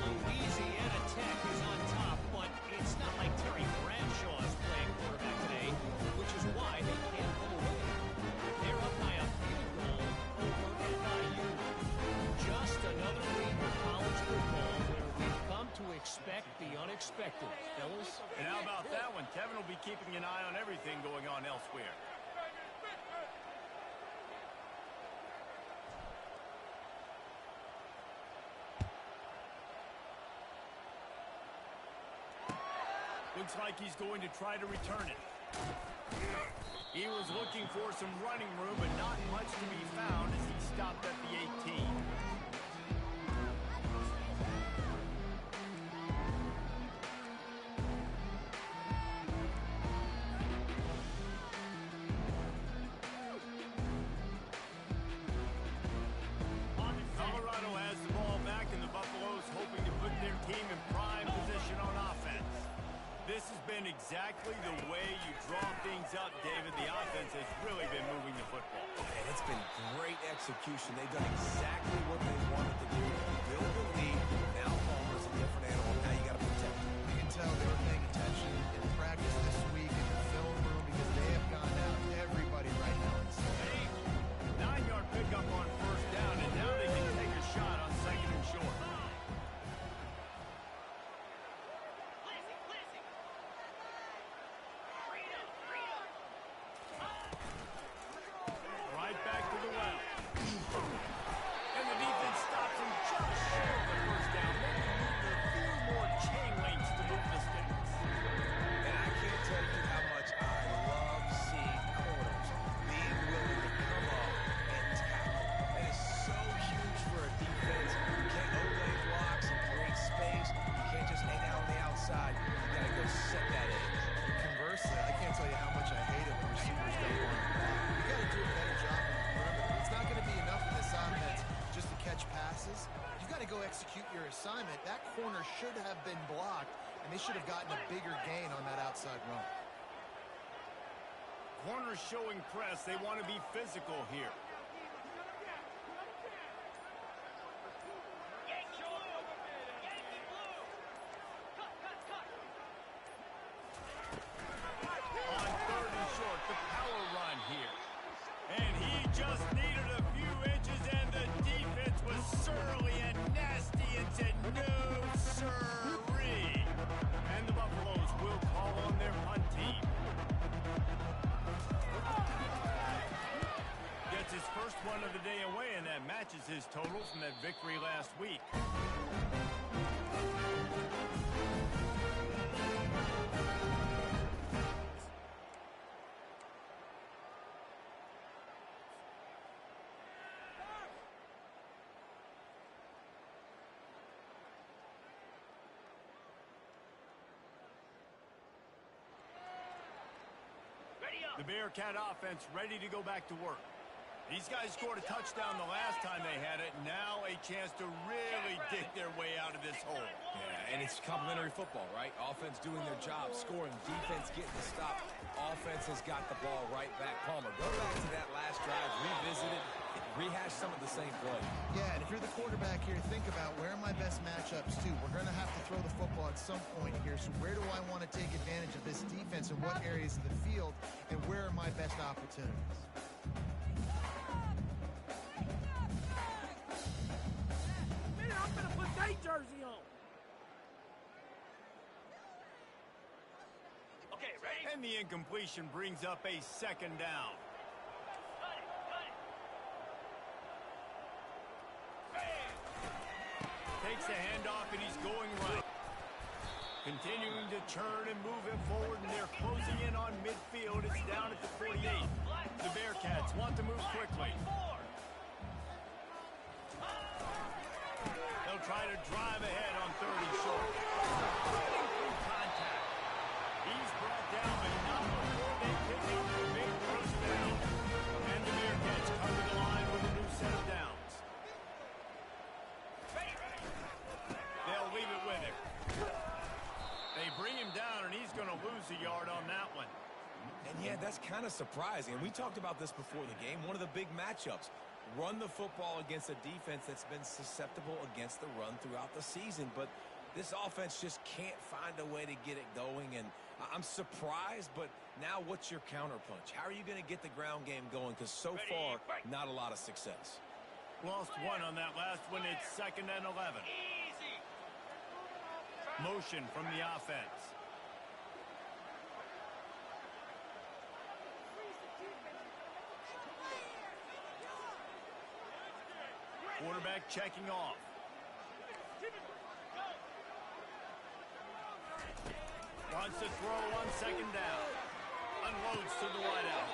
Louisiana Tech is on top, but it's not like Terry Bradshaw is playing quarterback today, which is why they can't pull away. They're up by a field goal over FIU. Just another week of college football where we've come to expect the unexpected, fellas. And how about that one? Kevin will be keeping an eye on everything going on elsewhere. Looks like he's going to try to return it. He was looking for some running room, but not much to be found as he stopped at the 18. Colorado has the ball back, and the Buffaloes hoping to put their team in prime position on offense. This has been exactly the way you draw things up, David. The offense has really been moving the football. And it's been great execution. They've done exactly what they wanted to do. Build the lead. Now Palmer's a different animal. Now you got to protect him. You can tell they were paying attention in practice this week in the film room because they have gone out everybody right now. 9-yard pickup on first down, and now they can take a shot on second and short. Right back to the well. And the defense stops him just short of the first down. Maybe need a few more chain links to move the sticks. And I can't tell you how much I love seeing corners being willing to come up and tackle. That is so huge for a defense. You can't overlay blocks and create space. You can't just hang out on the outside. You got to go set that edge. Conversely, I can't tell you how much I hate it when receivers don't want to block. You got to do a better job on the perimeter. It's not going to be enough in this offense just to catch passes. You got to go execute your assignment. That corner should have been blocked, and they should have gotten a bigger gain on that outside run. Corners showing press. They want to be physical here. day away, and that matches his total from that victory last week. The Bearcat offense ready to go back to work. These guys scored a touchdown the last time they had it. Now a chance to really dig their way out of this hole. Yeah, and it's complementary football, right? Offense doing their job, scoring, defense getting the stop. Offense has got the ball right back. Palmer, go back to that last drive, revisit it, rehash some of the same play. Yeah, and if you're the quarterback here, think about where are my best matchups too. We're going to have to throw the football at some point here. So where do I want to take advantage of this defense and what areas of the field, and where are my best opportunities? Man, I'm gonna put that jersey on. Okay, ready? And the incompletion brings up a second down. Takes the handoff, and he's going right. Continuing to turn and move it forward, and they're closing in on midfield. It's down at the 48. The Bearcats want to move quickly. They'll try to drive ahead on 30 short. Running through contact. He's brought down, but not before they pick up the big first down. And the Bearcats cover the line with a new set of downs. They'll leave it with him. They bring him down, and he's going to lose a yard on that one. And yeah, that's kind of surprising. And we talked about this before the game. One of the big matchups. Run the football against a defense that's been susceptible against the run throughout the season. But this offense just can't find a way to get it going. And I'm surprised, but now what's your counterpunch? How are you going to get the ground game going? Because so far, not a lot of success. Lost one on that last one. It's 2nd and 11. Easy. Motion from the offense. Quarterback checking off. Wants to throw on 2nd down. Unloads to the wideout.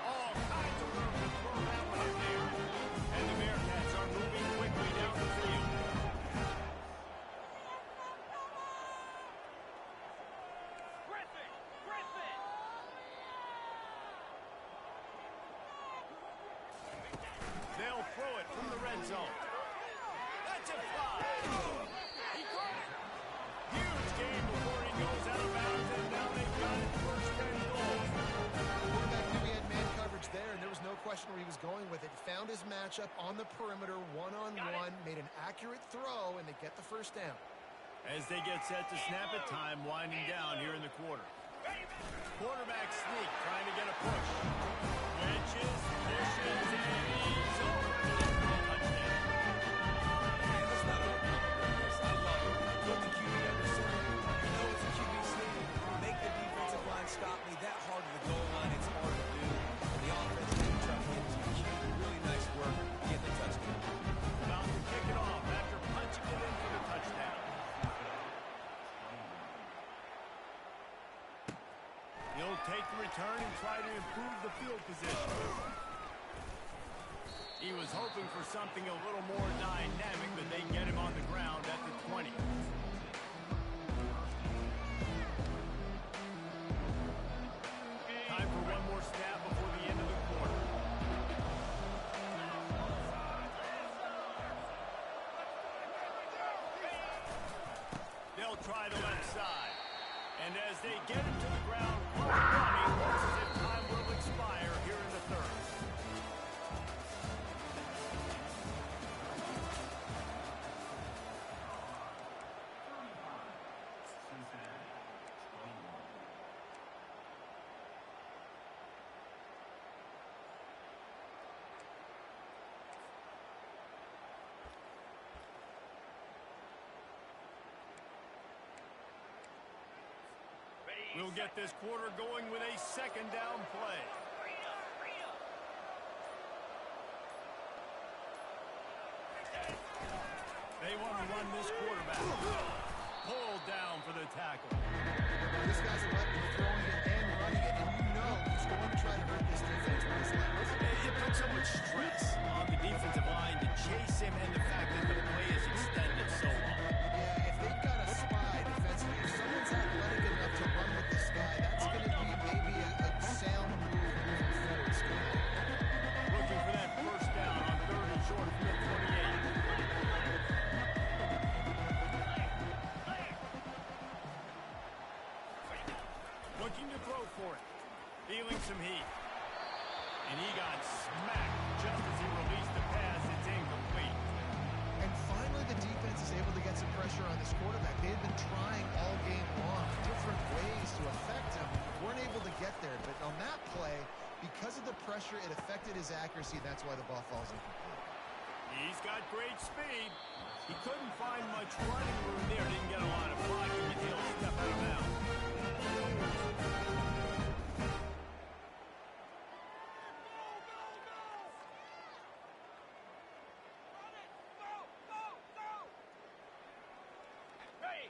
All kinds of room to throw that one in there. And the Bearcats are moving quickly down the field. They'll throw it from the red zone. That's a fly. He caught it. Huge game before he goes out of bounds, and now they've got it 1st and goal. Quarterback knew he had man coverage there, and there was no question where he was going with it. Found his matchup on the perimeter, one-on-one, made an accurate throw, and they get the 1st down. As they get set to snap it, time winding down here in the quarter. Quarterback sneak, trying to get a push. Wedges, pushes, and he's over to the touchdown. Man, that's not a this. I love it. Put the QB under center. You know it's a QB sneak. Make the defensive line stop me. That hard to the goal line, it's hard to do. And the offense didn't try to get to the QB. Really nice work getting the touchdown. About to kick it off after punching it in for the touchdown. He'll take the return and try to improve the field position. He was hoping for something a little more dynamic, but they get him on the ground at the 20. Time for one more snap before the end of the quarter. They'll try the left side. And as they get him to the ground, running, looks as if time will expire here in the 3rd. We'll get this quarter going with a 2nd down play. They want to run this quarterback. Pulled down for the tackle. This guy's a weapon, throwing it and running it, and you know he's going to try to hurt this defense with his legs. It puts so much stress on the defensive line to chase him and the fact that the play is extended so long. Yeah, if they've got a spy defensively, if someone's athletic enough to run with this guy, that's going to be maybe a sound move moving forward, Scott. Looking for that first down on 3rd and short from the 28. Looking to throw for it. Feeling some heat. And he got smacked just as he released the pass. It's incomplete. And finally, the defense is able to get some pressure on this quarterback. They've been trying all game long, different ways to affect him. Weren't able to get there. But on that play, because of the pressure, it affected his accuracy. That's why the ball falls incomplete. He's got great speed. He couldn't find much running room there. Didn't get a lot of blocking until he stepped out of bounds.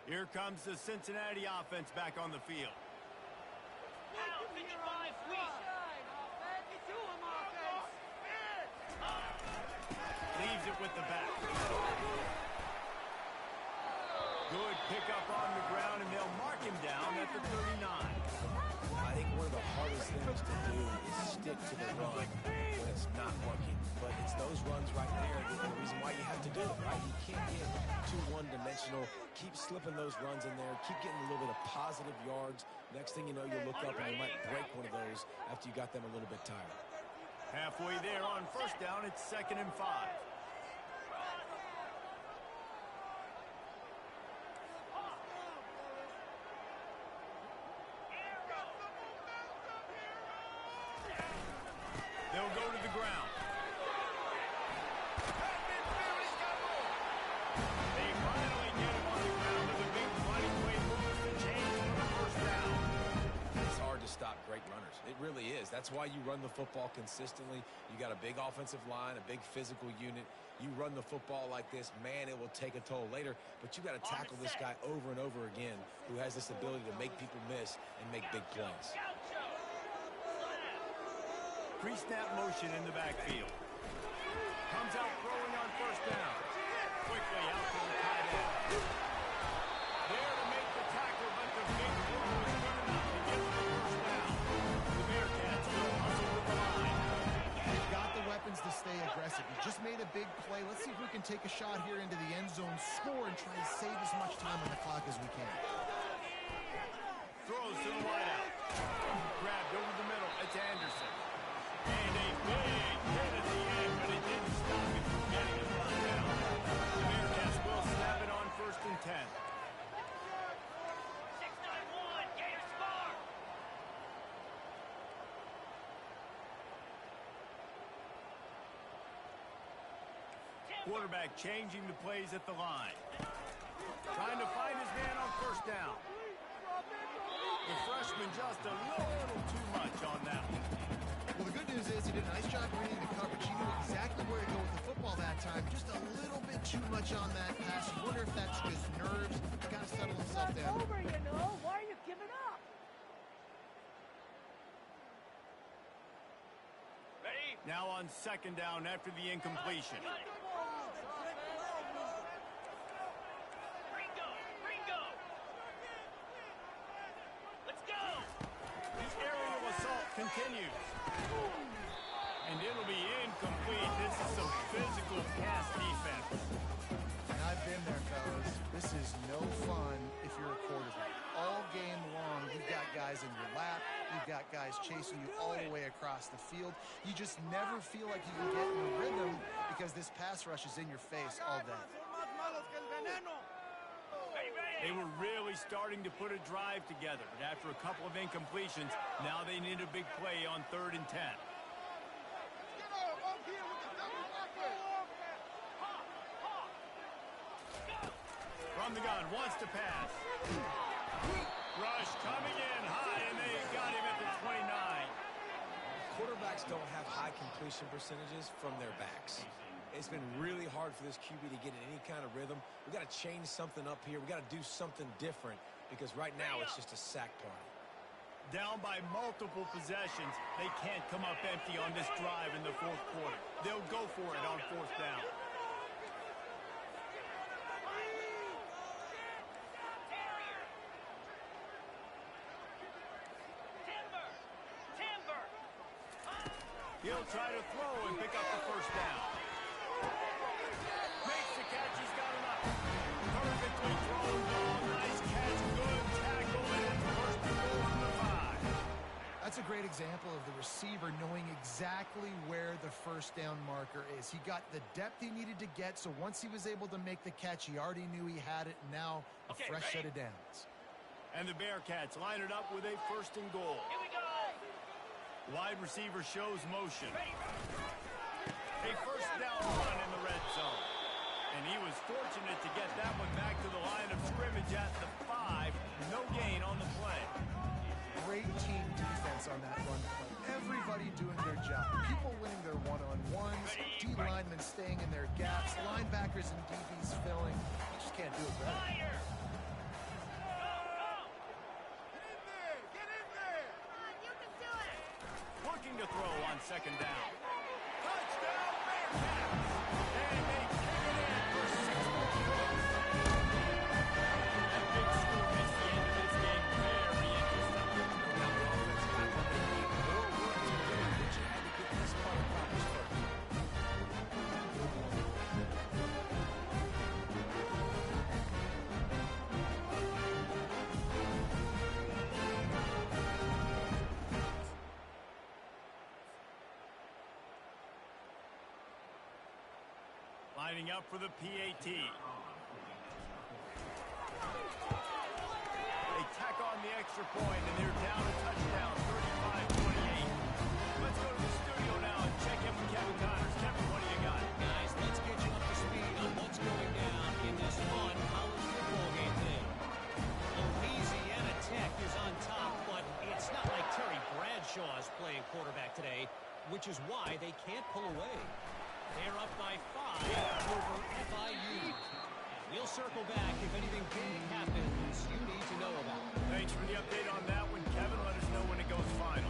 Here comes the Cincinnati offense back on the field. Leaves it with the back. Good pickup on the ground, and they'll mark him down at the 39. I think one of the hardest things to do is stick to the run when it's not working. But it's those runs right there that the reason why you have to do it, right? You can't get too one-dimensional. Keep slipping those runs in there. Keep getting a little bit of positive yards. Next thing you know, you look up and you might break one of those after you got them a little bit tired. Halfway there on first down, it's 2nd and 5. They'll go to the ground. They finally get him on the ground with a big running play move to change for the first down. It's hard to stop great runners. It really is. That's why you run the football consistently. You got a big offensive line, a big physical unit. You run the football like this, man, it will take a toll later. But you got to tackle this guy over and over again who has this ability to make people miss and make big plays. Pre-snap motion in the backfield. Comes out throwing on first down. Quickly out to the tight end. There to make the tackle, but the big throw is good enough to get the first down. The Bearcats will hustle with the line. They've got the weapons to stay aggressive. He just made a big play. Let's see if we can take a shot here into the end zone, score, and try to save as much time on the clock as we can. Throws to the wideout. Grabbed over the middle. It's Anderson. And a big hit at the end, but it didn't stop him from getting the first down. The Bearcats will snap it on 1st and 10. 6-9-1, Gators score! Quarterback changing the plays at the line. Trying to find his man on first down. The freshman just a little too much on that one. Well, the good news is he did a nice job reading the coverage. He knew exactly where to go with the football that time. Just a little bit too much on that pass. You wonder if that's just nerves. He's got to settle himself It's down. over, you know. Why are you giving up? Ready? Now on 2nd down after the incompletion. Ringo! Ringo! Let's go! The aerial assault continues. And it'll be incomplete. This is some physical pass defense. And I've been there, fellas. This is no fun if you're a quarterback. All game long, you've got guys in your lap. You've got guys chasing you all the way across the field. You just never feel like you can get in a rhythm because this pass rush is in your face all day. They were really starting to put a drive together, but after a couple of incompletions, now they need a big play on 3rd and 10. From the gun, wants to pass. Rush coming in high, and they got him at the 29. Quarterbacks don't have high completion percentages from their backs. It's it's been really hard for this QB to get in any kind of rhythm. We got to change something up here. We got to do something different because right now it's just a sack party. Down by multiple possessions, they can't come up empty on this drive in the fourth quarter. They'll go for it on fourth down. He'll try to throw and pick up the first down. Makes the catch. He's got enough. Perfectly thrown ball. Nice catch. Good tackle. And it's first and goal from the 5. That's a great example of the receiver knowing exactly where the first down marker is. He got the depth he needed to get, so once he was able to make the catch, he already knew he had it, and now a fresh set of downs. And the Bearcats line it up with a first and goal. Here we go. Wide receiver shows motion. A first down run in the red zone. And he was fortunate to get that one back to the line of scrimmage at the 5. No gain on the play. Great team defense on that run play. Everybody doing their job. People winning their one-on-ones, D-linemen staying in their gaps, linebackers and DBs filling. You just can't do it better. Fire. Looking to throw on second down. Touchdown, Bearcats! And they kick it in for 6 more points. That big score makes the end of this game very interesting. Now the offense got what they need. More work to do, but you had to get this part accomplished first. Lining up for the PAT. They tack on the extra point, and they're down a touchdown, 35-28. Let's go to the studio now and check in with Kevin Connors. Kevin, what do you got? Guys, let's get you up to speed on what's going down in this fun college football game today. Louisiana Tech is on top, but it's not like Terry Bradshaw is playing quarterback today, which is why they can't pull away. They're up by 5 over FIU. And we'll circle back if anything big happens you need to know about. Thanks for the update on that one, Kevin. Let us know when it goes final.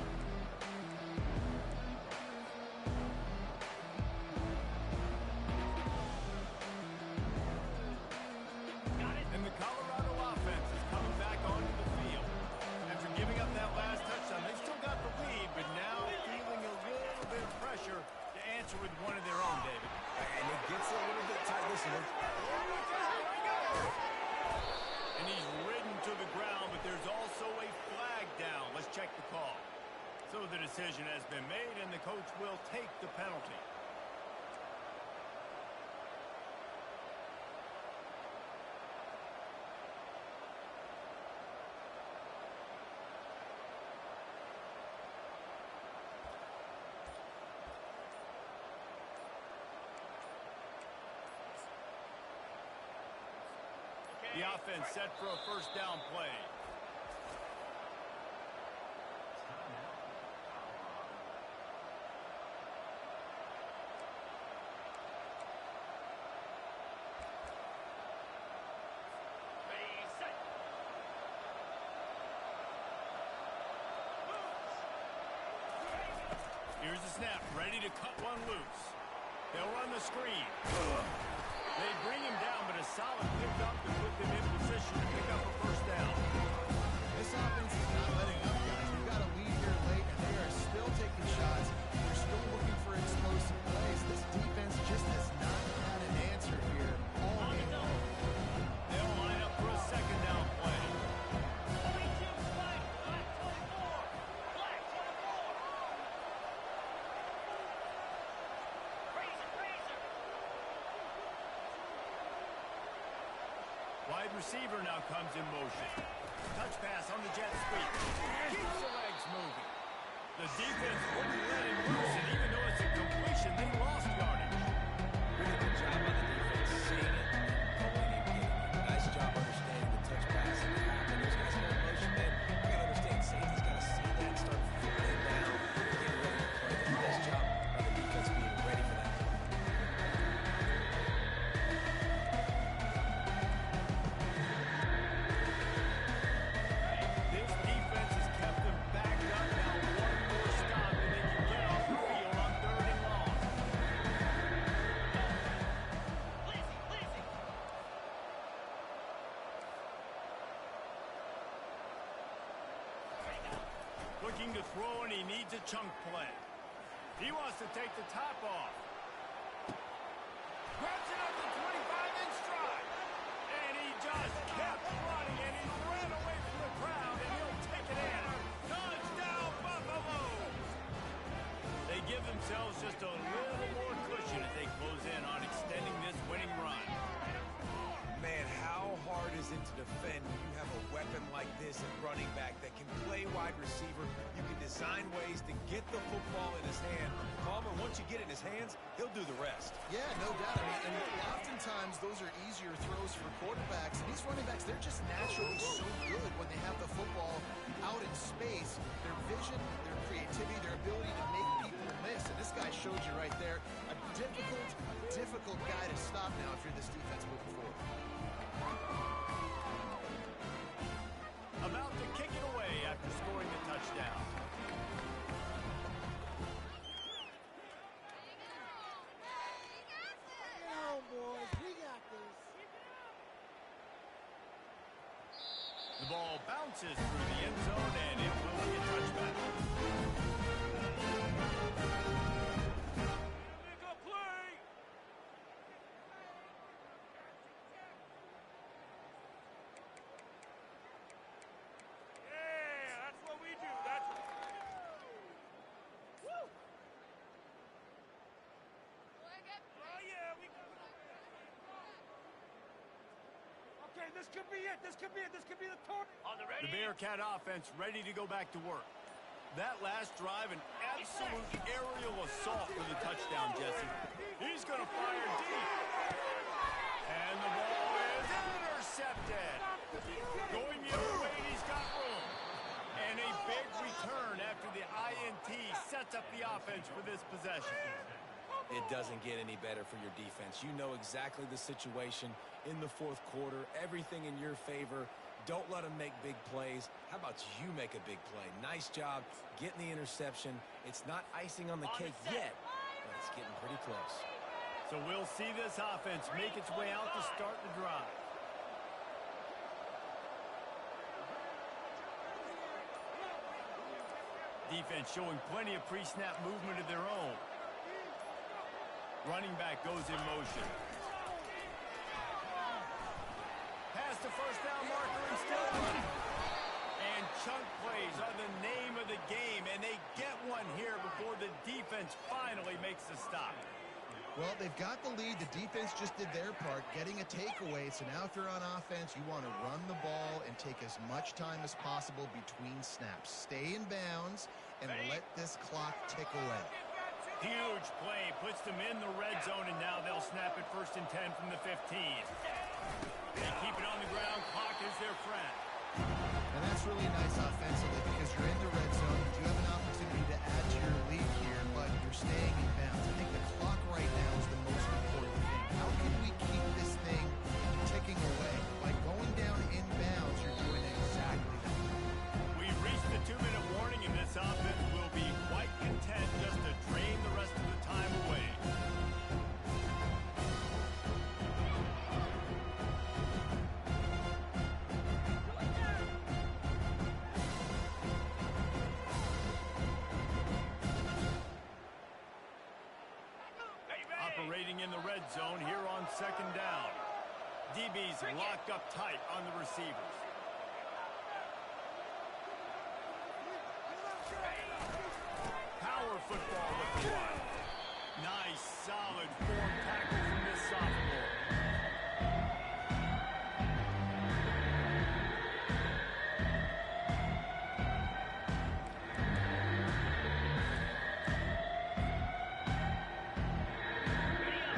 And the Colorado offense is coming back onto the field. After giving up that last touchdown, they still got the lead, but now feeling a little bit of pressure to answer with one of their own, David. And it gets a little bit tight. Listen, And he's ridden to the ground, but there's also a flag down. Let's check the call. So the decision has been made, and the coach will take the penalty. The offense set for a first down play. Here's the snap, ready to cut one loose. They'll run the screen. They bring him down, but a solid pick up to put them in position to pick up a first down. This offense is not letting up, guys. They've got a lead here late, and they are still taking shots. They're still looking for explosive plays. This defense just has not had an answer here all game long. They'll line up for a second down play. 22 flag, 24. Flag 24. Razor. Wide receiver now comes in motion. Touch pass on the jet sweep. Keeps the legs moving. The defense wouldn't let him loose, and even though it's a completion, they lost yardage. really good job on the defense seeing it and going and getting it. Nice job understanding the touch pass and happening. Those guys are in motion, man. You got to understand, safety's got to see that and start flipping down, getting ready to play. The best job by the defense being ready for that. throw, and he needs a chunk play. He wants to take the top off. Grabs it up to 25 in stride. And he just kept running, and he ran away from the crowd, and he'll take it in. Touchdown, Buffaloes! They give themselves just a little more cushion as they close in on extending this winning run. Man, how hard is it to defend when you have a weapon like this at running back that can play wide receiver? You can design ways to get the football in his hand. Palmer, once you get it in his hands, he'll do the rest. Yeah, no doubt. I mean, and oftentimes those are easier throws for quarterbacks. And these running backs, they're just naturally so good when they have the football out in space. Their vision, their creativity, their ability to make people miss. And this guy showed you right there, a difficult guy to stop now if you're this defense moving forward. About to kick it away after scoring the touchdown. The ball bounces through the end zone, and it will be a touchback. Make a play! Yeah, that's what we do. That's Woo! Oh, yeah, we got Okay, this could be it. This could be it. This could be the total. On the ready? The Bearcat offense ready to go back to work. That last drive, an absolute aerial assault for the touchdown, Jesse. He's going to fire deep. And the ball is intercepted. Going the other way, and he's got room. And a big return after the INT sets up the offense for this possession. It doesn't get any better for your defense. You know exactly the situation in the fourth quarter. Everything in your favor. Don't let them make big plays. How about you make a big play? Nice job getting the interception. It's not icing on the cake yet, but it's getting pretty close. So we'll see this offense make its way out to start the drive. Defense showing plenty of pre-snap movement of their own. Running back goes in motion. Past the first down marker and still running. And chunk plays are the name of the game, and they get one here before the defense finally makes the stop. Well, they've got the lead. The defense just did their part, getting a takeaway. So now if they're on offense, you want to run the ball and take as much time as possible between snaps. Stay in bounds and let this clock tick away. Huge play, puts them in the red zone, and now they'll snap it 1st and 10 from the 15. They keep it on the ground. Clock is their friend. And that's really nice offensively because you're in the red zone. You do have an opportunity to add to your lead here, but you're staying in bounds. I think the clock right now is the most important thing. How can we keep this thing ticking away? By going down in bounds, you're doing exactly that. We've reached the 2-minute warning, and this offense will be quite content just to drain the rest of the time away. Operating in the red zone here on 2nd down. DBs locked up tight on the receivers. Power football with the one. Nice, solid form tackle from this sophomore.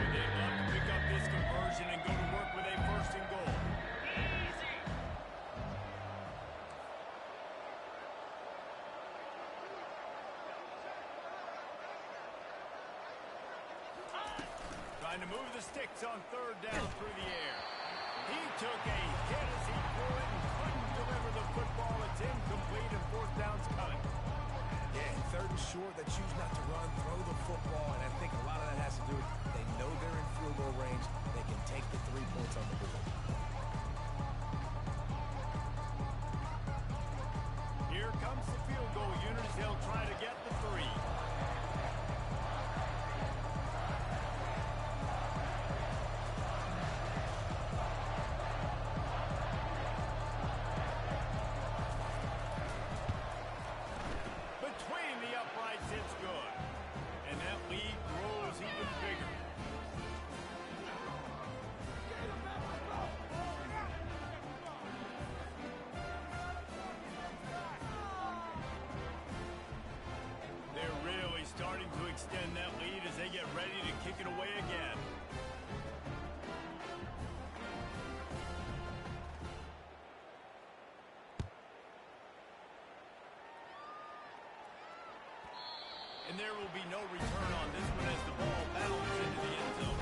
They'd love to pick up this conversion and go to work with a 1st and goal. Trying to move the sticks on 3rd down through the air. He took a hit as he threw it and couldn't deliver the football. It's incomplete, and 4th down's coming. Yeah, 3rd and short, they choose not to run, throw the football, and I think a lot of that has to do with they know they're in field goal range. They can take the 3 points on the board. Here comes the field field goal unit as they'll try to get the 3. Between the uprights, it's good. And that lead grows even bigger. They're really starting to extend that lead as they get ready to kick it away again. And there will be no return on this one as the ball bounces into the end zone.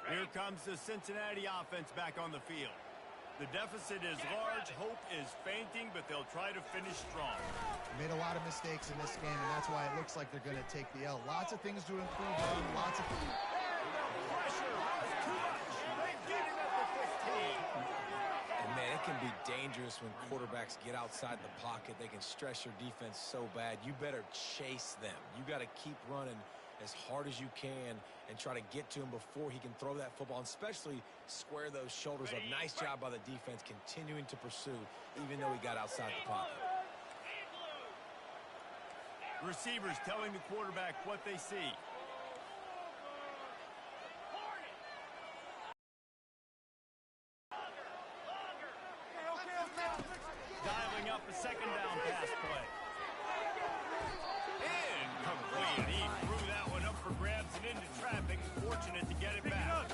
Here comes the Cincinnati offense back on the field. The deficit is large, hope is fainting, but they'll try to finish strong. Made a lot of mistakes in this game, and that's why it looks like they're going to take the L. Lots of things to improve on, lots of things. Pressure was too much. They get him at the 15. And man, it can be dangerous when quarterbacks get outside the pocket. They can stress your defense so bad. You better chase them. You got to keep running as hard as you can and try to get to him before he can throw that football, and especially square those shoulders up. Nice job by the defense continuing to pursue, even though he got outside the pocket. Receivers telling the quarterback what they see. Dialing up a second down pass play. Incomplete. He threw that one up for grabs and into traffic. Fortunate to get it back.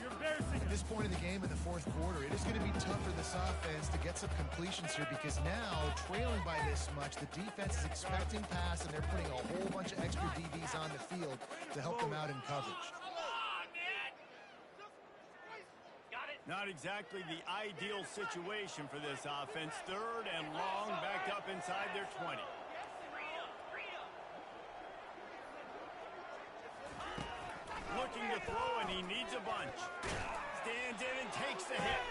At this point in the game, in the fourth quarter, it is going to be tough for this offense to get some completions here because now, trailing by this much, the defense is expecting pass, and they're putting a whole bunch of extra DBs on the field to help them out in coverage. Not exactly the ideal situation for this offense. Third and long, backed up inside their 20. Looking to throw, and he needs a bunch. Stands in and takes the hit.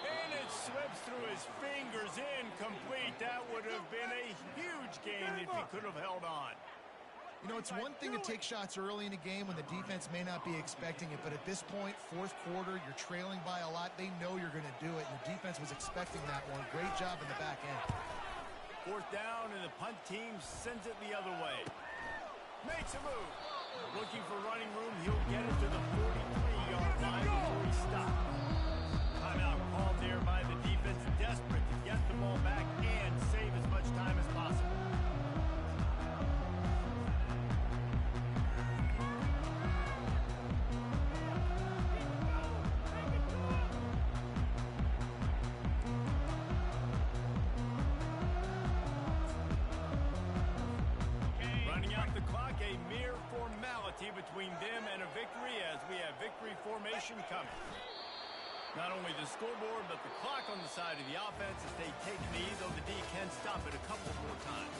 And it slips through his fingers. Incomplete. That would have been a huge gain if he could have held on. You know, it's one thing to take shots early in a game when the defense may not be expecting it, but at this point, fourth quarter, you're trailing by a lot. They know you're going to do it, and the defense was expecting that one. Great job in the back end. Fourth down, and the punt team sends it the other way. Makes a move. Looking for running room. He'll get it to the 43-yard line before he stops. Timeout called there by the defense, desperate to get the ball back and save as much time as possible. Between them and a victory as we have victory formation coming. Not only the scoreboard, but the clock on the side of the offense as they take a knee, though the D can stop it a couple more times.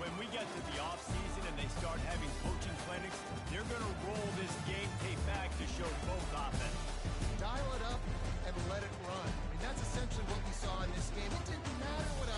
When we get to the offseason and they start having coaching clinics, they're going to roll this game tape back to show both offenses. Dial it up and let it run. I mean, that's essentially what we saw in this game. It didn't matter what